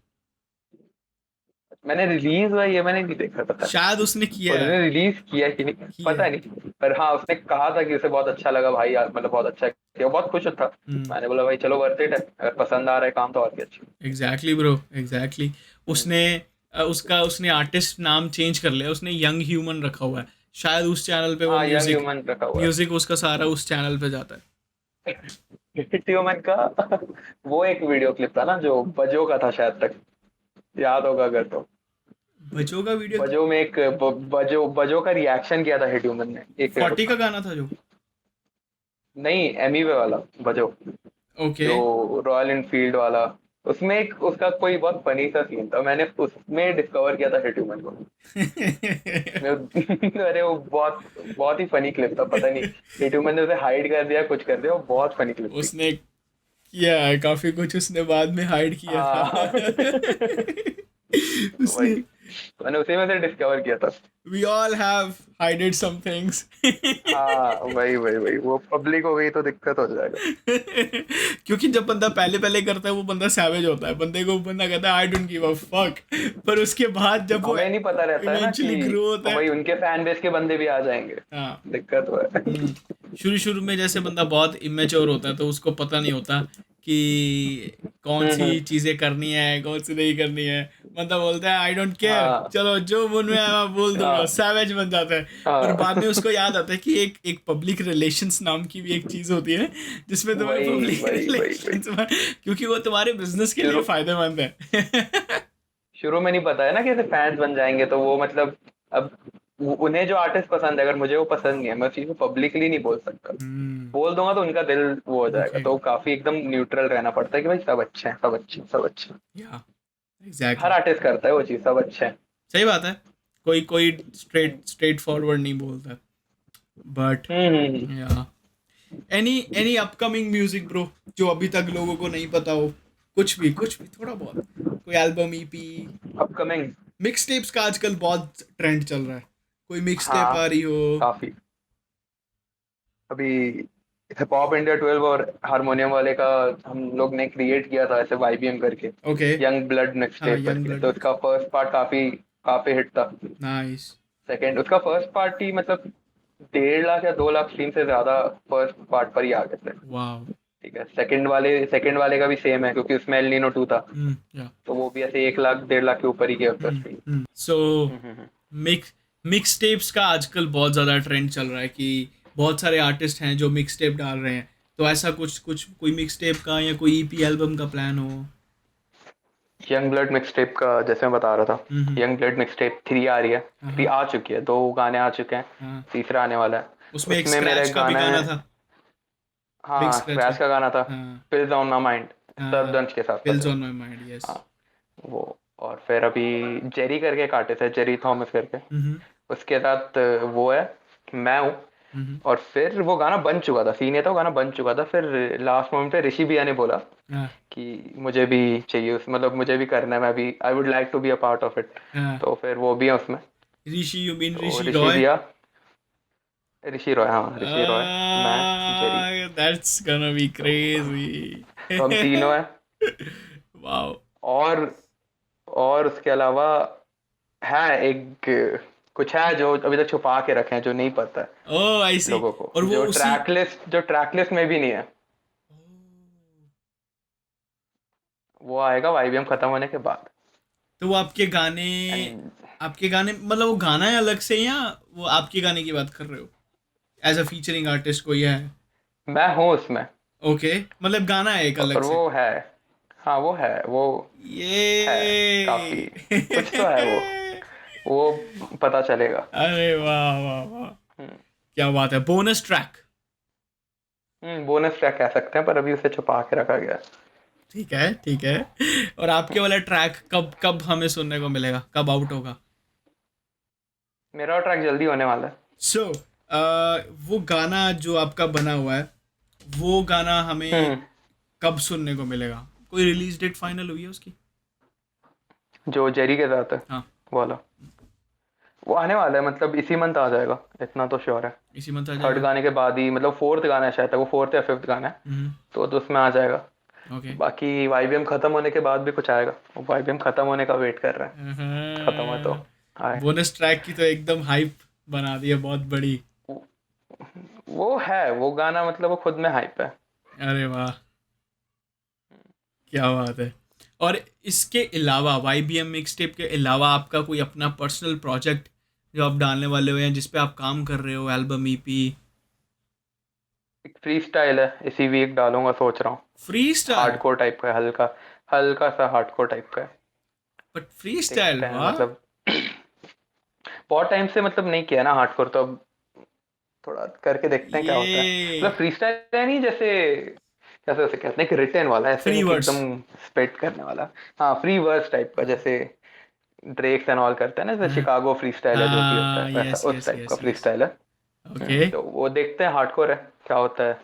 मैंने रिलीज हुआ ये मैंने नहीं देखा, पता शायद उसने नहीं किया है। उसने रिलीज किया कि नहीं, किया पता है। नहीं। पर हाँ, उसने कहा था कि उसे बहुत अच्छा लगा भाई यार, मतलब बहुत अच्छा किया, वो बहुत खुश था। हम्म। मैंने बोला भाई चलो वर्थ इट है, अगर पसंद आ रहा है काम तो और भी अच्छा। Exactly bro, exactly. हम्म। उसने उसने आर्टिस्ट नाम चेंज कर लिया, उसने यंग ह्यूमन रखा हुआ है। शायद उस चैनल पे वो हाँ, यंग म्यूजिक ह्यूमन रखा हुआ म्यूजिक उसका सारा उस चैनल पे जाता है। है। हिट ह्यूमन का वो एक वीडियो क्लिप था ना जो बजो का था शायद तक, याद होगा अगर तो। बच्चों का वीडियो क्लिप। बजो में एक बजो बजो का रिएक्शन किया था हिट ह्यूमन ने एक 40 का गाना था जो। नहीं, एमीवे वाला बजो, ओके। जो रॉयल इनफील्ड वाला। उसमें एक उसका कोई बहुत फनी सा सीन था, मैंने उसमें डिस्कवर किया था हिटमैन को। अरे वो बहुत बहुत ही फनी क्लिप था, पता नहीं हिटमैन ने उसे हाइड कर दिया, कुछ कर दिया, वो बहुत फनी क्लिप थी। उसने किया है काफी कुछ, उसने बाद में हाइड किया था। हाँ। उसने वही, मैंने उसी में से डिस्कवर किया था। we all have hided some things। हाँ वही वही वही, वो पब्लिक हो गई तो दिक्कत हो जाएगा। क्योंकि जब बंदा पहले पहले करता है वो बंदा सैवेज होता है, बंदे को बंदा कहता है I don't give a fuck, पर उसके बाद जब वो हमें नहीं पता रहता है ना कि इवेंचुअली ग्रो होता है। वही उनके फैन बेस के बंदे भी आ जाएंगे, हाँ। दिक्कत हुआ है। शुरू शुरू में जैसे बंदा बहुत इमेच्योर होता है तो उसको पता नहीं होता कि कौन सी हम्म। चीजें करनी है कौन सी नहीं करनी है। बंदा बोलता है आई डोंट केयर, हाँ चलो जो मन में आया मैं बोल दूंगा, हाँ सैवेज बन जाता है। पर बाद में हाँ। उसको याद आता है कि एक एक पब्लिक रिलेशंस नाम की भी एक चीज होती है, जिसमें तुम्हें वही पब्लिक वही वही वही। रिलेशंस में, क्योंकि वो तुम्हारे बिजनेस के लिए शुरू फायदेमंद है। शुरू में नहीं पता है ना कि ऐसे फैंस बन जाएंगे, तो वो मतलब अब उन्हें जो आर्टिस्ट पसंद है, अगर मुझे वो पसंद नहीं है, मैं उस चीज को पब्लिकली नहीं बोल सकता। हम्म। बोल दूंगा तो उनका दिल वो हो जाएगा, दुखेगा। तो काफी एकदम न्यूट्रल रहना पड़ता है कि भाई सब अच्छे हैं, सब अच्छे हैं, सब अच्छे हैं। या हर एग्जैक्टली। आर्टिस्ट करता है वो चीज, सब अच्छे हैं। सही बात है। कोई कोई स्ट्रेट फॉरवर्ड नहीं बोलता, बट हम्म। या एनी अपकमिंग म्यूजिक ब्रो जो अभी तक लोगों को नहीं पता हो, कुछ भी थोड़ा बहुत, कोई album EP, upcoming. Mix tapes का आजकल बहुत ट्रेंड चल रहा है, कोई मिक्स टेप हाँ आ रही हो। काफी। अभी हिप हॉप इंडिया 12 और हारमोनियम वाले का हम लोग ने क्रिएट किया था ऐसे वाईबीएम करके, ओके। यंग ब्लड मिक्स हाँ टेप यंग करके, ब्लड तो मिक्स। उसका फर्स्ट पार्ट काफी काफी हिट था। नाइस। सेकंड उसका फर्स्ट पार्ट ही मतलब 1.5 लाख या 2 लाख स्ट्रीम से ज्यादा फर्स्ट पार्ट पर ही आ गए थे। वाओ। ठीक है, सेकंड वाले का भी सेम है, क्योंकि उसमें एल नीनो 2 था, या। तो वो भी ऐसे 1 लाख 1.5 लाख के ऊपर ही गया उसका स्ट्रीम। सो मिक्स मिक्स टेप्स का आजकल बहुत ज़्यादा ट्रेंड चल रहा है कि बहुत सारे आर्टिस्ट हैं जो मिक्स टेप डाल रहे हैं। तो ऐसा कुछ कुछ कोई मिक्स टेप का या कोई ईपी एल्बम का प्लान हो। यंग ब्लड मिक्स टेप का जैसे मैं बता रहा था, हम्म। यंग ब्लड मिक्स टेप 3 आ रही है। हाँ 3 हाँ आ चुकी है, 2 गाने आ चुके हैं, हाँ। तीसरा आने वाला है। उसमें एक उसमें मेरा स्क्रैच एक का भी गाना गाना है। था। बिग हाँ स्क्रैच का। स्क्रैच का गाना था, हाँ पिल्स ऑन माई माइंड, हाँ। सरदंश के साथ था पिल्स जो। On my mind, yes. हाँ वो। और फिर अभी जेरी करके एक आर्टिस्ट है, जेरी थॉमस करके, हम्म उसके साथ वो है, मैं हूँ। हम्म। और फिर वो गाना बन चुका था, सीन ये था वो गाना बन चुका था, फिर लास्ट मोमेंट पे ऋषि भैया ने बोला हाँ कि मुझे भी चाहिए मतलब मुझे भी करना है, मैं भी I would like to be a part of it. हाँ। तो फिर वो भी है उसमें। ऋषि, यू मीन तो ऋषि ऋषि रॉय। भैया, ऋषि रॉय, हाँ ऋषि रॉय, मैं, Jerry, that's gonna be crazy। तो हम तीनों हैं। वाओ। और उसके अलावा है एक, कुछ है जो अभी तक छुपा के रखे हैं, जो नहीं पता है ओह आई सी। लोगों को, और वो उसी। जो ट्रैक लिस्ट में भी नहीं है। वो आएगा वाईबीएम खत्म होने के बाद। तो वो आपके गाने, एंड मतलब वो गाना है अलग से या वो आपके गाने की बात कर रहे हो, एज अ फीचरिंग आर्टिस्ट कोई है। मैं हूँ उसमें। ओके, मतलब गाना है एक अलग और से। वो है, हाँ वो है, वो है काफी, ये कुछ तो है वो पता चलेगा। अरे वाह वाह वाह, हम्म क्या बात है, बोनस ट्रैक। बोनस ट्रैक कह सकते हैं, पर अभी उसे छुपा के रखा गया है। ठीक है ठीक है। और आपके वाला ट्रैक कब कब हमें सुनने को मिलेगा, कब आउट होगा। मेरा ट्रैक जल्दी होने वाला है। सो वो गाना जो आपका बना हुआ है, वो गाना हमें हम्म कब सुनने को मिलेगा, कोई रिलीज डेट फाइनल हुई है उसकी। जो जेरी के साथ है हाँ। वो वाला, वो आने वाला है, मतलब इसी मंथ आ जाएगा, इतना तो श्योर है। इसी मंथ आ थर्ड जाएगा। गाने के बाद ही, मतलब फोर्थ गाना है शायद तक, वो फोर्थ या फिफ्थ गाना है, हम्म। तो उसमें आ जाएगा। ओके। बाकी वाईबीएम खत्म होने के बाद भी कुछ आएगा, वाईबीएम खत्म होने का वेट कर रहा है, खत्म हुआ तो आए। बोनस ट्रैक की तो एकदम हाइप बना दी है बहुत बड़ी। वो है, वो गाना मतलब वो खुद में हाइप है। अरे वाह, क्या बात है। और इसके अलावा वाईबीएम मिक्स टेप के अलावा आपका कोई अपना पर्सनल प्रोजेक्ट जो आप डालने वाले हो या जिस पे आप काम कर रहे हो, एल्बम ईपी। एक फ्री स्टाइल है, इसी वीक डालूंगा सोच रहा हूँ। Free style. हार्डकोर टाइप का है, हल्का हल्का सा हार्डकोर टाइप का है। बट फ्री स्टाइल, देखते हैं वाह। मतलब, बहुत टाइम से मतलब नहीं किया ना हार्डकोर, तो अब थोड़ा करके देखते हैं क्या होता है। मतलब ये फ्री स्टाइल है नहीं, जैसे कैसे उसे कहते हैं कि रिटर्न वाला, ऐसे फ्री नहीं कि वर्ड्स। एकदम स्पेट करने वाला। हाँ, फ्री वर्स टाइप का, जैसे ड्रेक्स एंड ऑल करते हैं ना, जैसे हाँ शिकागो फ्री स्टाइल है जो भी होता है, हाँ, वैसा यस उस यस टाइप का यस फ्री यस। स्टाइल है। ओके। तो वो देखते हैं, हार्डकोर है, क्या होता है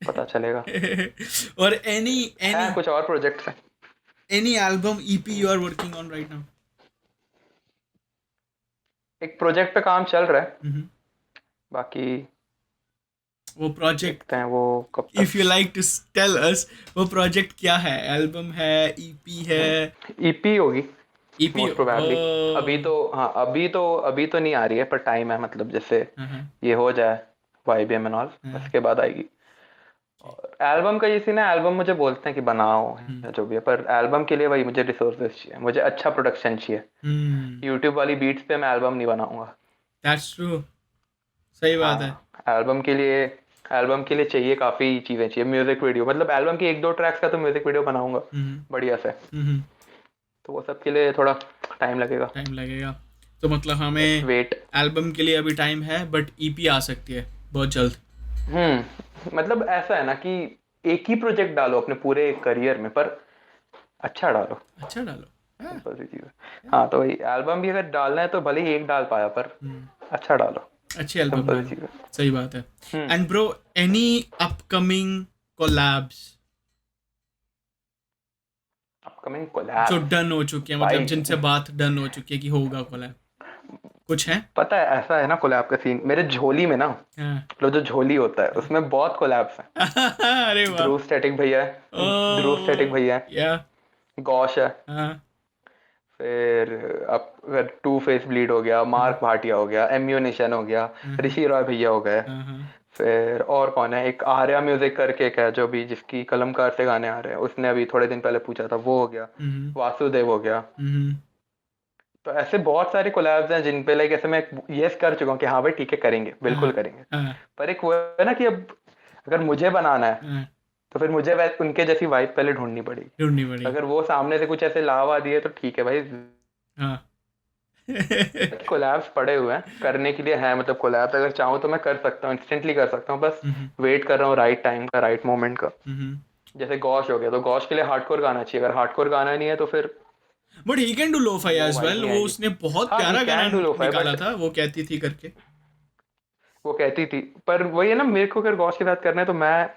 पता चलेगा। और एनी है एनी कुछ और प्रोजेक्ट्स हैं। Any album EP you are working on right एक प्रोजेक्ट पे काम चल रहा है, नाउ? बाकी वो प्रोजेक्ट, देखते हैं वो कब इफ तक। You like to tell us, वो प्रोजेक्ट क्या है? एल्बम है, ईपी है? ईपी होगी ईपी। मोस्ट ओ। प्रोबेबली। अभी तो हाँ, अभी तो नहीं आ रही है, पर टाइम है, मतलब जैसे हाँ हाँ। ये हो जाए YBM एंड ऑल, हाँ, उसके बाद आएगी। okay। और एल्बम का ये सीन है, एल्बम मुझे बोलते हैं कि बनाओ हम्म या जो भी है, पर एल्बम के लिए वही मुझे रिसोर्सेज चाहिए, मुझे अच्छा प्रोडक्शन चाहिए। हम्म। यूट्यूब वाली बीट्स पे मैं एल्बम नहीं बनाऊंगा। That's true. सही बात है। हाँ, एल्बम के लिए चाहिए, काफ़ी चीज़ें चाहिए, म्यूजिक वीडियो, मतलब एल्बम की एक दो ट्रैक्स का तो म्यूजिक वीडियो बनाऊंगा हम्म बढ़िया से। हम्म। तो वो सब के लिए थोड़ा टाइम लगेगा। टाइम लगेगा। तो मतलब लेट्स हमें वेट। एल्बम के लिए अभी टाइम है, बट ईपी आ सकती है बहुत जल्द। मतलब ऐसा है ना कि एक ही प्रोजेक्ट डालो अपने पूरे करियर में, पर अच्छा डालो, अच्छा डालो। हाँ। सिंपल सी चीज़ है। हाँ, तो वही एल्बम भी अगर डालना है तो भले ही एक डाल पाया, पर हम्म। अच्छा डालो, अच्छी एल्बम सिंपल सी डालो। चीज़ है। सही बात है। Hmm and bro, any upcoming collabs upcoming जो कोलैब्स डन हो चुकी है, मतलब भाई। जिनसे बात डन हो चुकी है कि होगा कोलैब, कुछ है? पता है ऐसा है ना, कोलैब का सीन मेरे झोली में ना, हाँ। मतलब जो झोली होता है उसमें बहुत कोलैब्स हैं। अरे वाह। ध्रुव स्टैटिक भैया है, ध्रुव स्टैटिक ओ भैया है, या। गौश है, हाँ फिर अब अगर टू फेस ब्लीड हो गया, हाँ मार्क भाटिया हो गया, एम्यूनेशन हो गया, हाँ ऋषि रॉय भैया हो गए। हाँ हाँ। फिर और कौन है, एक आर्या म्यूजिक करके एक है जो भी, जिसकी कलमकार से गाने आ रहे हैं, उसने अभी थोड़े दिन पहले पूछा था, वो हो गया। हम्म वासुदेव हो गया। हम्म। तो ऐसे बहुत सारे कोलैब्स हैं जिन पे लाइक ऐसे मैं यस कर चुका हूँ कि हाँ भाई ठीक है, करेंगे, बिल्कुल हाँ करेंगे। हाँ पर एक वो है ना कि अब अगर मुझे बनाना है हाँ। तो फिर मुझे उनके जैसी वाइब पहले ढूंढनी पड़ेगी। ढूंढनी पड़ेगी। अगर वो सामने से कुछ ऐसे लावा दिए तो ठीक है भाई। हाँ। कोलैब्स पड़े हुए हैं करने के लिए, है मतलब कोलैब्स अगर चाहूँ तो मैं कर सकता हूँ, इंस्टेंटली कर सकता हूँ, बस हम्म वेट कर रहा हूँ राइट टाइम का, राइट मोमेंट का। हम्म। जैसे गौश हो गया, तो गौश के लिए हार्डकोर गाना चाहिए, अगर हार्डकोर गाना नहीं है तो फिर but he can do lofi वो एज वाइब वेल। नहीं वो आएगी। उसने बहुत हाँ, ही प्यारा गाना कैन डू लो फाई, निकाला बट था, वो कहती थी करके। वो कहती थी, पर वही है ना, मेरे को अगर गौश के साथ करना है तो मैं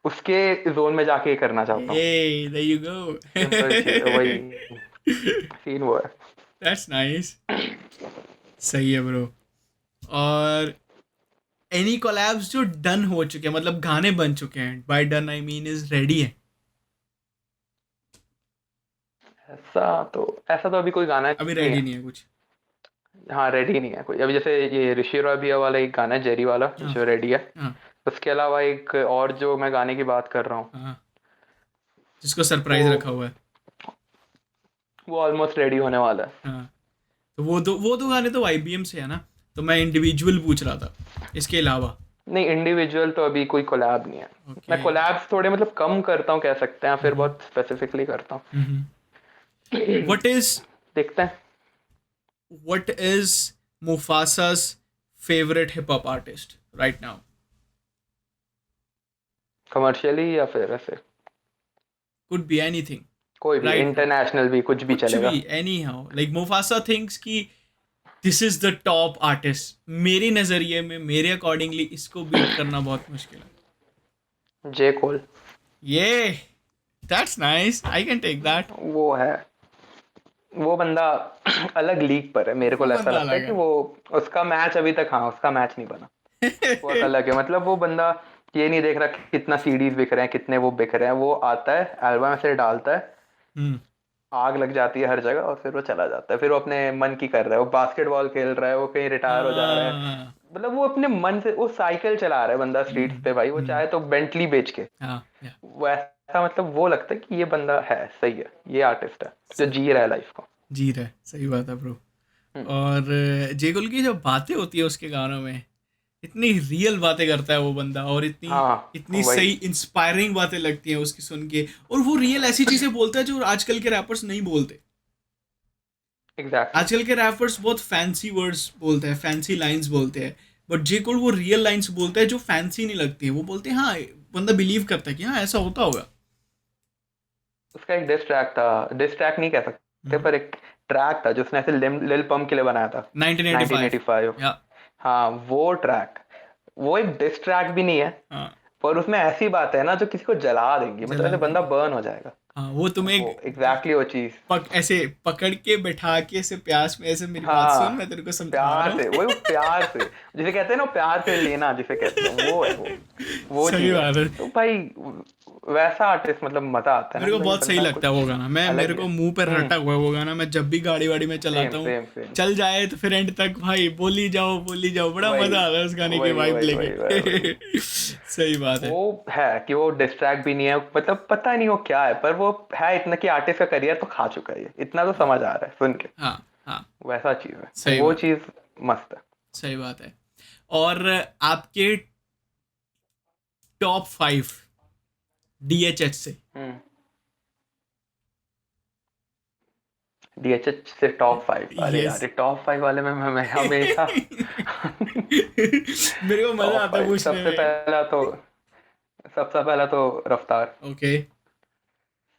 उसके जोन में जाके करना चाहता हूँ। Hey, there you go. Simple चीज है, वही सीन वो है। That's nice. सही है ब्रो। और एनी कोलैब्स जो डन हो चुके हैं, मतलब गाने बन चुके हैं, by done I mean is ready है? ऐसा तो अभी कोई गाना अभी नहीं रेडी है। नहीं है कुछ? हाँ, रेडी नहीं है कोई अभी, जैसे ये ऋषि रॉय वाला एक गाना है जेरी वाला हाँ जो रेडी है। हाँ उसके अलावा एक और जो मैं गाने की बात कर रहा हूँ, हाँ। जिसको वो सरप्राइज रखा हुआ है। वो ऑलमोस्ट रेडी होने वाला है। हाँ। तो वो दो गाने तो आईबीएम से है ना? तो मैं इंडिविजुअल पूछ रहा था, इसके अलावा। नहीं, इंडिविजुअल तो अभी कोई कोलैब नहीं है। मैं ओके। कोलैब्स थोड़े मतलब कम करता हूँ कह सकते हैं, फिर बहुत स्पेसिफिकली करता हूँ। व्हाट इज देखते हैं। What is Mufasa's favorite hip hop artist right now? Commercially या फिर ऐसे Could be anything कोई भी, right now. इंटरनेशनल भी, कुछ भी कुछ भी, चलेगा। anyhow, like Mufasa thinks कि this is the top artist. मेरे नजरिए में, मेरे अकॉर्डिंगली इसको बीट करना बहुत मुश्किल है। जे कोल, ये that's nice, I can take that. वो है, वो बंदा अलग लीग पर है, मेरे को वो ऐसा बंदा लगता है अलग कि है। वो उसका मैच अभी तक, हाँ उसका मैच नहीं बना। वो एक अलग है, मतलब वो बंदा ये नहीं देख रहा कि कितना सीडीज बिक रहे हैं, कितने वो बिक रहे हैं, वो आता है एल्बम ऐसे डालता है, हम्म। आग लग जाती है हर जगह, और फिर वो चला जाता है, फिर वो अपने मन की कर रहा है, वो बास्केटबॉल खेल रहा है, वो कहीं रिटायर हो जा रहा है, हाँ। मतलब वो अपने मन से वो साइकिल चला रहा है बंदा स्ट्रीट्स पे भाई, वो हम्म। चाहे तो बेंटली बेच के। हाँ या। वो ऐसा, मतलब वो लगता है कि ये बंदा है सही है, ये आर्टिस्ट है जो सही। जी रहा है लाइफ को। जी रहा है, सही बात है ब्रो। हम्म, और जेगुल की जो बातें होती है उसके गानों में, इतनी रियल बातें करता है वो बंदा, और इतनी हाँ इतनी वही, सही इंस्पायरिंग बातें लगती हैं उसकी सुन के। और वो रियल ऐसी चीजें बोलता है जो आजकल के रैपर्स नहीं बोलते। एग्जैक्टली। आजकल के रैपर्स बहुत फैंसी वर्ड्स बोलते हैं, फैंसी लाइंस बोलते हैं, बट जे कोल वो रियल लाइंस बोलता है जो फैंसी नहीं लगती है, वो बोलते हैं हाँ, बंदा बिलीव करता है कि हाँ ऐसा होता होगा। उसका एक डिस ट्रैक था, डिस ट्रैक नहीं कह सकते हम्म, पर एक ट्रैक था जो उसने ऐसे लिल पंप के लिए बनाया था, 1985। 1985। या हाँ वो ट्रैक, वो एक डिस ट्रैक भी नहीं है, हाँ, पर उसमें ऐसी बात है ना जो किसी को जला देंगी, मतलब जला ऐसे बंदा देंगे। बर्न हो जाएगा। हाँ, वो तुम्हें वो एग्जैक्टली वो चीज। ऐसे पकड़ के बैठा के ऐसे प्यास में ऐसे मेरी बात सुन, हाँ मैं तेरे को समझा प्यार रहा से, हूँ। वही वो प्यार से जिसे कहते हैं ना, प्यार से लेना जिसे कहते हैं, वो है वो सही चीज है। बात है। तो भाई वैसा आर्टिस्ट मतलब मजा आता है मेरे ना को कि भाई बहुत सही बंदा लगता है वो कुछ गाना, मैं अलग मेरे ही को है। मुंह पर रटा हुआ है वो गाना, मैं जब भी गाड़ी वाड़ी में सेम चलाता हूँ, सेम सेम। चल जाए तो फिर एंड तक भाई बोली जाओ, बड़ा वही मजा आता है उस गाने की वही वाइब वही वही वही वही। लेके। सही बात है। वो है कि वो डिस्ट्रैक्ट भी नहीं है, मतलब पता नहीं वो क्या है, पर वो है इतना कि आर्टिस्ट का करियर तो खा चुका है ये, इतना तो हाँ समझ आ रहा है सुन के। हाँ हाँ, वैसा चीज है, सही वो बात है, चीज मस्त है। सही बात है। और आपके टॉप 5 डीएचएच से। हम्म। डीएचएच से टॉप 5, अरे यस। यार ये टॉप 5 वाले में मैं हमेशा मेरे को मजा टॉप आता है 5 पूछने में। सबसे पहला तो रफ्तार। ओके।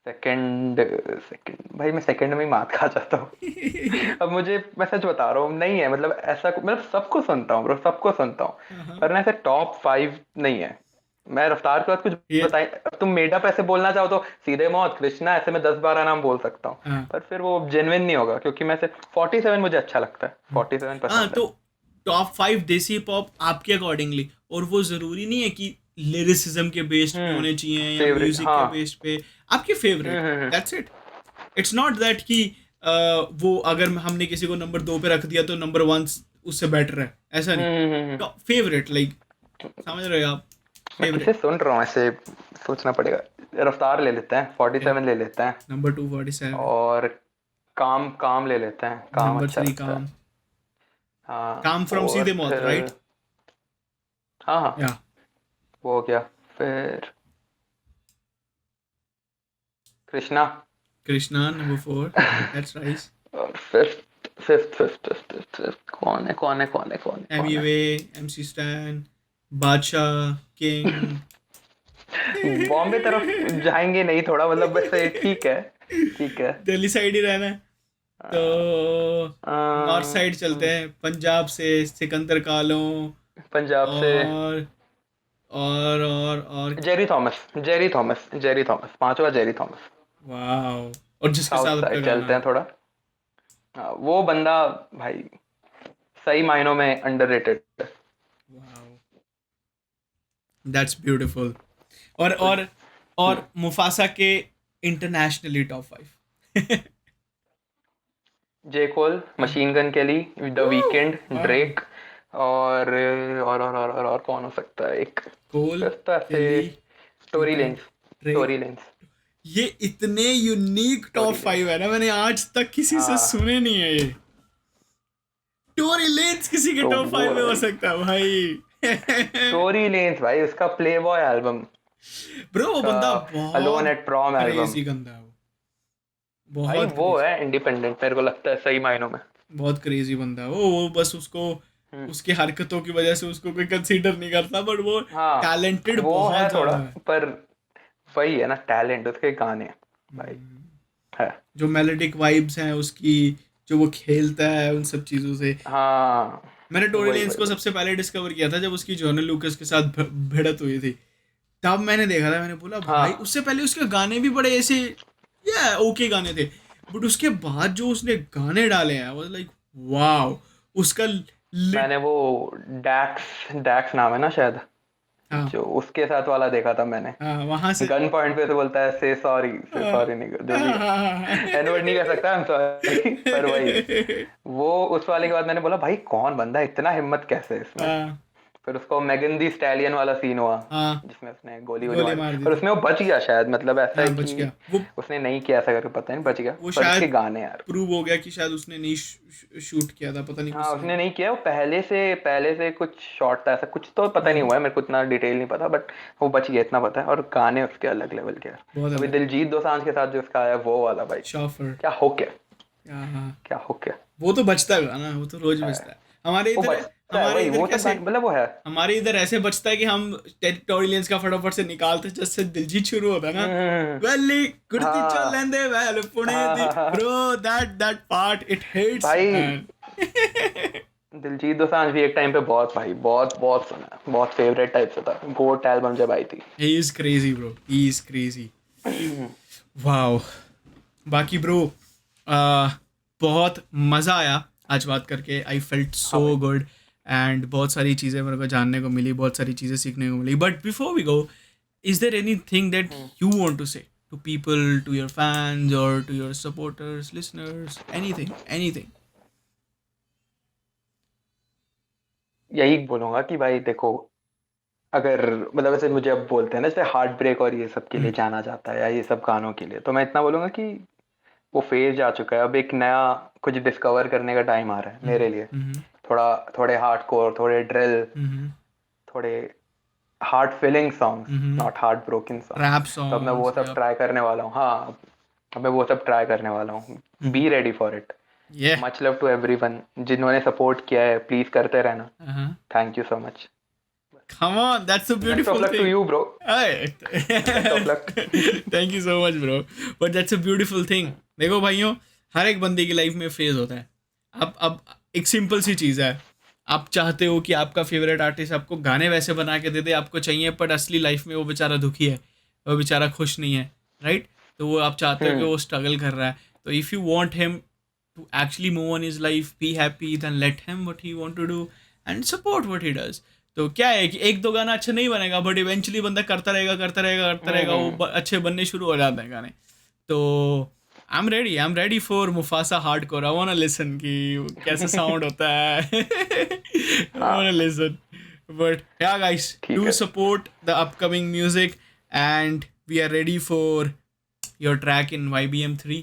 सेकंड, सेकंड भाई मैं सेकंड में ही मात खा जाता हूँ। अब मुझे, मैं सच बता रहा हूँ नहीं है, मतलब ऐसा मतलब सबको सुनता हूँ ब्रो, सबको सुनता हूँ, हाँ, पर ना ऐसे टॉप 5 नहीं है। मैं रफ्तार के बाद कुछ ये बताए, अब तुम मेड अप ऐसे बोलना चाहो तो सीधे मौत कृष्णा ऐसे मैं 10-12 नाम बोल सकता हूँ, हाँ पर फिर वो जेन्युइन नहीं होगा, क्योंकि मैं से 47 मुझे अच्छा लगता है, 47 हाँ, पसंद है। तो टॉप 5 देसी पॉप आपके अकॉर्डिंगली, और वो जरूरी नहीं है कि लिरिसिज्म के बेस्ड पे होने चाहिए या फेवरेट म्यूजिक के हाँ। बेस्ड पे, आपके favourite, hmm. That's it. It's not that कि वो अगर हमने किसी को नंबर 2 पे रख दिया तो नंबर 1 उससे बेटर है, ऐसा नहीं। हम्म। टॉप फेवरेट, लाइक, समझ रहे हो आप, मैं किसे फेवरेट। सुन रहा हूँ ऐसे, सोचना पड़ेगा। रफ्तार ले लेते हैं, 47 ले लेते हैं। नंबर 2 47। और काम काम ले लेते हैं, काम नंबर अच्छा 3 लगता है। काम। हाँ काम फ्रॉम और सीधे मौत, राइट। फिर हाँ हाँ या वो हो गया। फिर Krishna. Krishna number 4, that's right. और फिफ्थ कौन है। एमिवे, एमसी स्टैन, बादशाह, किंग। बॉम्बे तरफ जाएंगे नहीं, थोड़ा मतलब वैसे ठीक है, ठीक है। दिल्ली साइड ही रहना है, तो नॉर्थ साइड चलते हम्म, हैं, पंजाब से सिकंदर कालों। पंजाब से और और जेरी थॉमस पांचवा, जेरी थॉमस। वाओ, और जिसके साउथ साथ आपका साइड गाना चलते है। हैं थोड़ा। हाँ, वो बंदा भाई सही मायनों में अंडररेटेड है। Wow, that's beautiful. और तो मुफासा के internationally top 5। J coal, machine Gun Kelly, the weekend, wow, Drake. और कौन हो सकता है एक कोल, फिफ्थ ऐसे। Kelly, Tory Weeknd, Lanez. Drake. Tory Lanez. ये इतने यूनिक टॉप टोरी 5 लेंस है ना, मैंने आज तक किसी से हाँ। सुने नहीं है ये। टोरी लेन्स किसी के तो टॉप वो 5 है में हो भाई, सकता है भाई। टोरी लेंस भाई, उसका प्ले बॉय एल्बम, ब्रो, वो उसका बंदा अलोन बहुत एट प्रॉम एल्बम, क्रेजी गंदा है वो, भाई बहुत वो क्रेजी, है इंडिपेंडेंट मेरे को लगता है सही मायनों में। बहुत क्रेजी बंदा है वो बस उसको हम्म, उसकी हरकतों की वजह से उसको कोई कंसीडर नहीं करता, बट वो हाँ टैलेंटेड वो है बहुत थोड़ा, ज्यादा है। पर वही है ना टैलेंट उसके गाने भाई हम्म, है। जो मेलोडिक वाइब्स हैं उसकी, जो वो खेलता है उन सब चीजों से। हाँ मैंने टोरी वही लेन्स वही को वही। सबसे पहले डिस्कवर किया था जब उसकी जॉर्नल लूकस के साथ भिड़त हुई थी, तब मैंने देखा था, मैंने बोला भाई, हाँ उससे पहले उसके गाने भी बड़े ऐसे या ओके गाने थे, बट उसके बाद जो उसने गाने डाले हैं, वाज लाइक वाओ। उसका लिट मैंने वो डैक्स डैक्स नाम है ना शायद, हाँ जो उसके साथ वाला देखा था मैंने। हाँ, वहां से। गन पॉइंट पे तो बोलता है से हाँ, सॉरी नहीं, जो भी है हाँ, एनवर्ड नहीं कर सकता, आई एम सॉरी पर वही वो उस वाले के बाद मैंने बोला भाई कौन बंदा है, इतना हिम्मत कैसे है इसमें। हाँ, फिर उसको मैगन दी स्टैलियन वाला सीन हुआ, हाँ, जिसमें उसने गोली वोली गोली मारी, मार दी पर थी। उसमें वो बच गया शायद, मतलब ऐसा है हाँ, बच कि गया वो उसने नहीं किया ऐसा करके, पता नहीं बच गया, वो पर शायद उसके गाने यार। प्रूव हो गया कि शायद उसने नहीं शूट किया था, पता नहीं हाँ कुछ उसने सीन। नहीं किया, वो पहले से कुछ शॉट था ऐसा कुछ, तो पता नहीं हुआ है मेरे को, इतना डिटेल नहीं पता, बट वो बच गया इतना पता है, और गाने उसके अलग लेवल के यार। बहुत अभी अलग। दिलजीत दोसांझ के साथ जो उसका आया वो वाला भाई, शॉफर। क्या हो क्या, हाँ हाँ, क्या हो क्या वो तो बचता है गाना, वो तो रोज है। बचता है। हमारे वो इधर बचता है हमारे वही, इधर वो सब कैसे, मतलब वो है। हमारे इधर ऐसे बचता है कि हम टेरिटोरियंस का फटाफट से निकालते, जैसे दिलजीत शुरू होता है ना, हम्म, वेली कुर्ती चल हाँ लेंदे वेल पुणे हाँ दी, हाँ हाँ। Bro that part it hits भाई मैन। दिलजीत दोसांझ भी एक टाइम पे बहुत भाई, बहुत बहुत सुना है, बहुत फेवरेट टाइप से था, गोट एल्बम जब आई थी। He is crazy bro, he is crazy. Wow. बाकी ब्रो बहुत मज़ा आया आज बात करके, आई फेल्ट हाँ सो भाई। गुड। एंड बहुत सारी चीज़ें मेरे को जानने को मिली, बहुत सारी चीज़ें सीखने को मिली। But before we go, is there anything that hmm, you want to say to people, to your fans, or to your supporters, listeners, anything? यही बोलूंगा कि भाई देखो, अगर मतलब ऐसे मुझे अब बोलते हैं ना जैसे हार्ट ब्रेक और ये सब के लिए Hmm. जाना जाता है, या ये सब गानों के लिए, तो मैं इतना बोलूंगा कि वो फेज जा चुका है, अब एक नया कुछ डिस्कवर करने का टाइम आ रहा है मेरे Mm-hmm. लिए। Mm-hmm. थोड़ा, थोड़े हार्डकोर, थोड़े ड्रिल, Mm-hmm. थोड़े heart filling songs, Mm-hmm. Not heart broken songs. Rap तो अब मैं वो songs, सब yeah. ट्राई करने वाला हूँ, हाँ। अब मैं वो सब ट्राई करने वाला हूँ। Mm-hmm. Be ready for it. Yeah. Much love to everyone जिन्होंने सपोर्ट किया है, प्लीज करते रहना। Uh-huh. Thank you so much. Come on, that's a best of beautiful luck to thing. You bro. Hey. Best of luck. Thank you so much, bro. But that's a beautiful thing. देखो भाइयों, हर एक बंदे की life में phase होता है। अब एक सिंपल सी चीज़ है, आप चाहते हो कि आपका फेवरेट आर्टिस्ट आपको गाने वैसे बना के दे दे आपको चाहिए, बट असली लाइफ में वो बेचारा दुखी है, वो बेचारा खुश नहीं है, राइट? तो वो आप चाहते हो कि वो स्ट्रगल कर रहा है, तो if you want him to actually move on his life, be happy, then let him what he want to do and support what he does. तो क्या है कि एक दो गाना अच्छा नहीं बनेगा, बट इवेंचुअली बंदा करता रहेगा, वो अच्छे बनने शुरू हो जाते हैं गाने। तो I am ready for Mufasa hardcore. I want listen कि कैसा साउंड होता है। आई वांट हाँ लिसन। बट या गाइस, ठीक डू है। Support the upcoming music and we are ready for your track in YBM3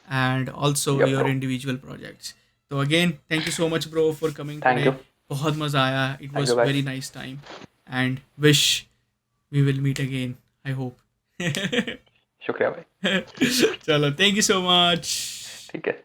and also yup your bro. individual projects. So again, thank you so much bro for coming thank today. You. बहुत मज़ा आया, it thank was you very guys. nice time and wish we will meet again, I hope. शुक्रिया भाई। चलो, thank you so much. ठीक है।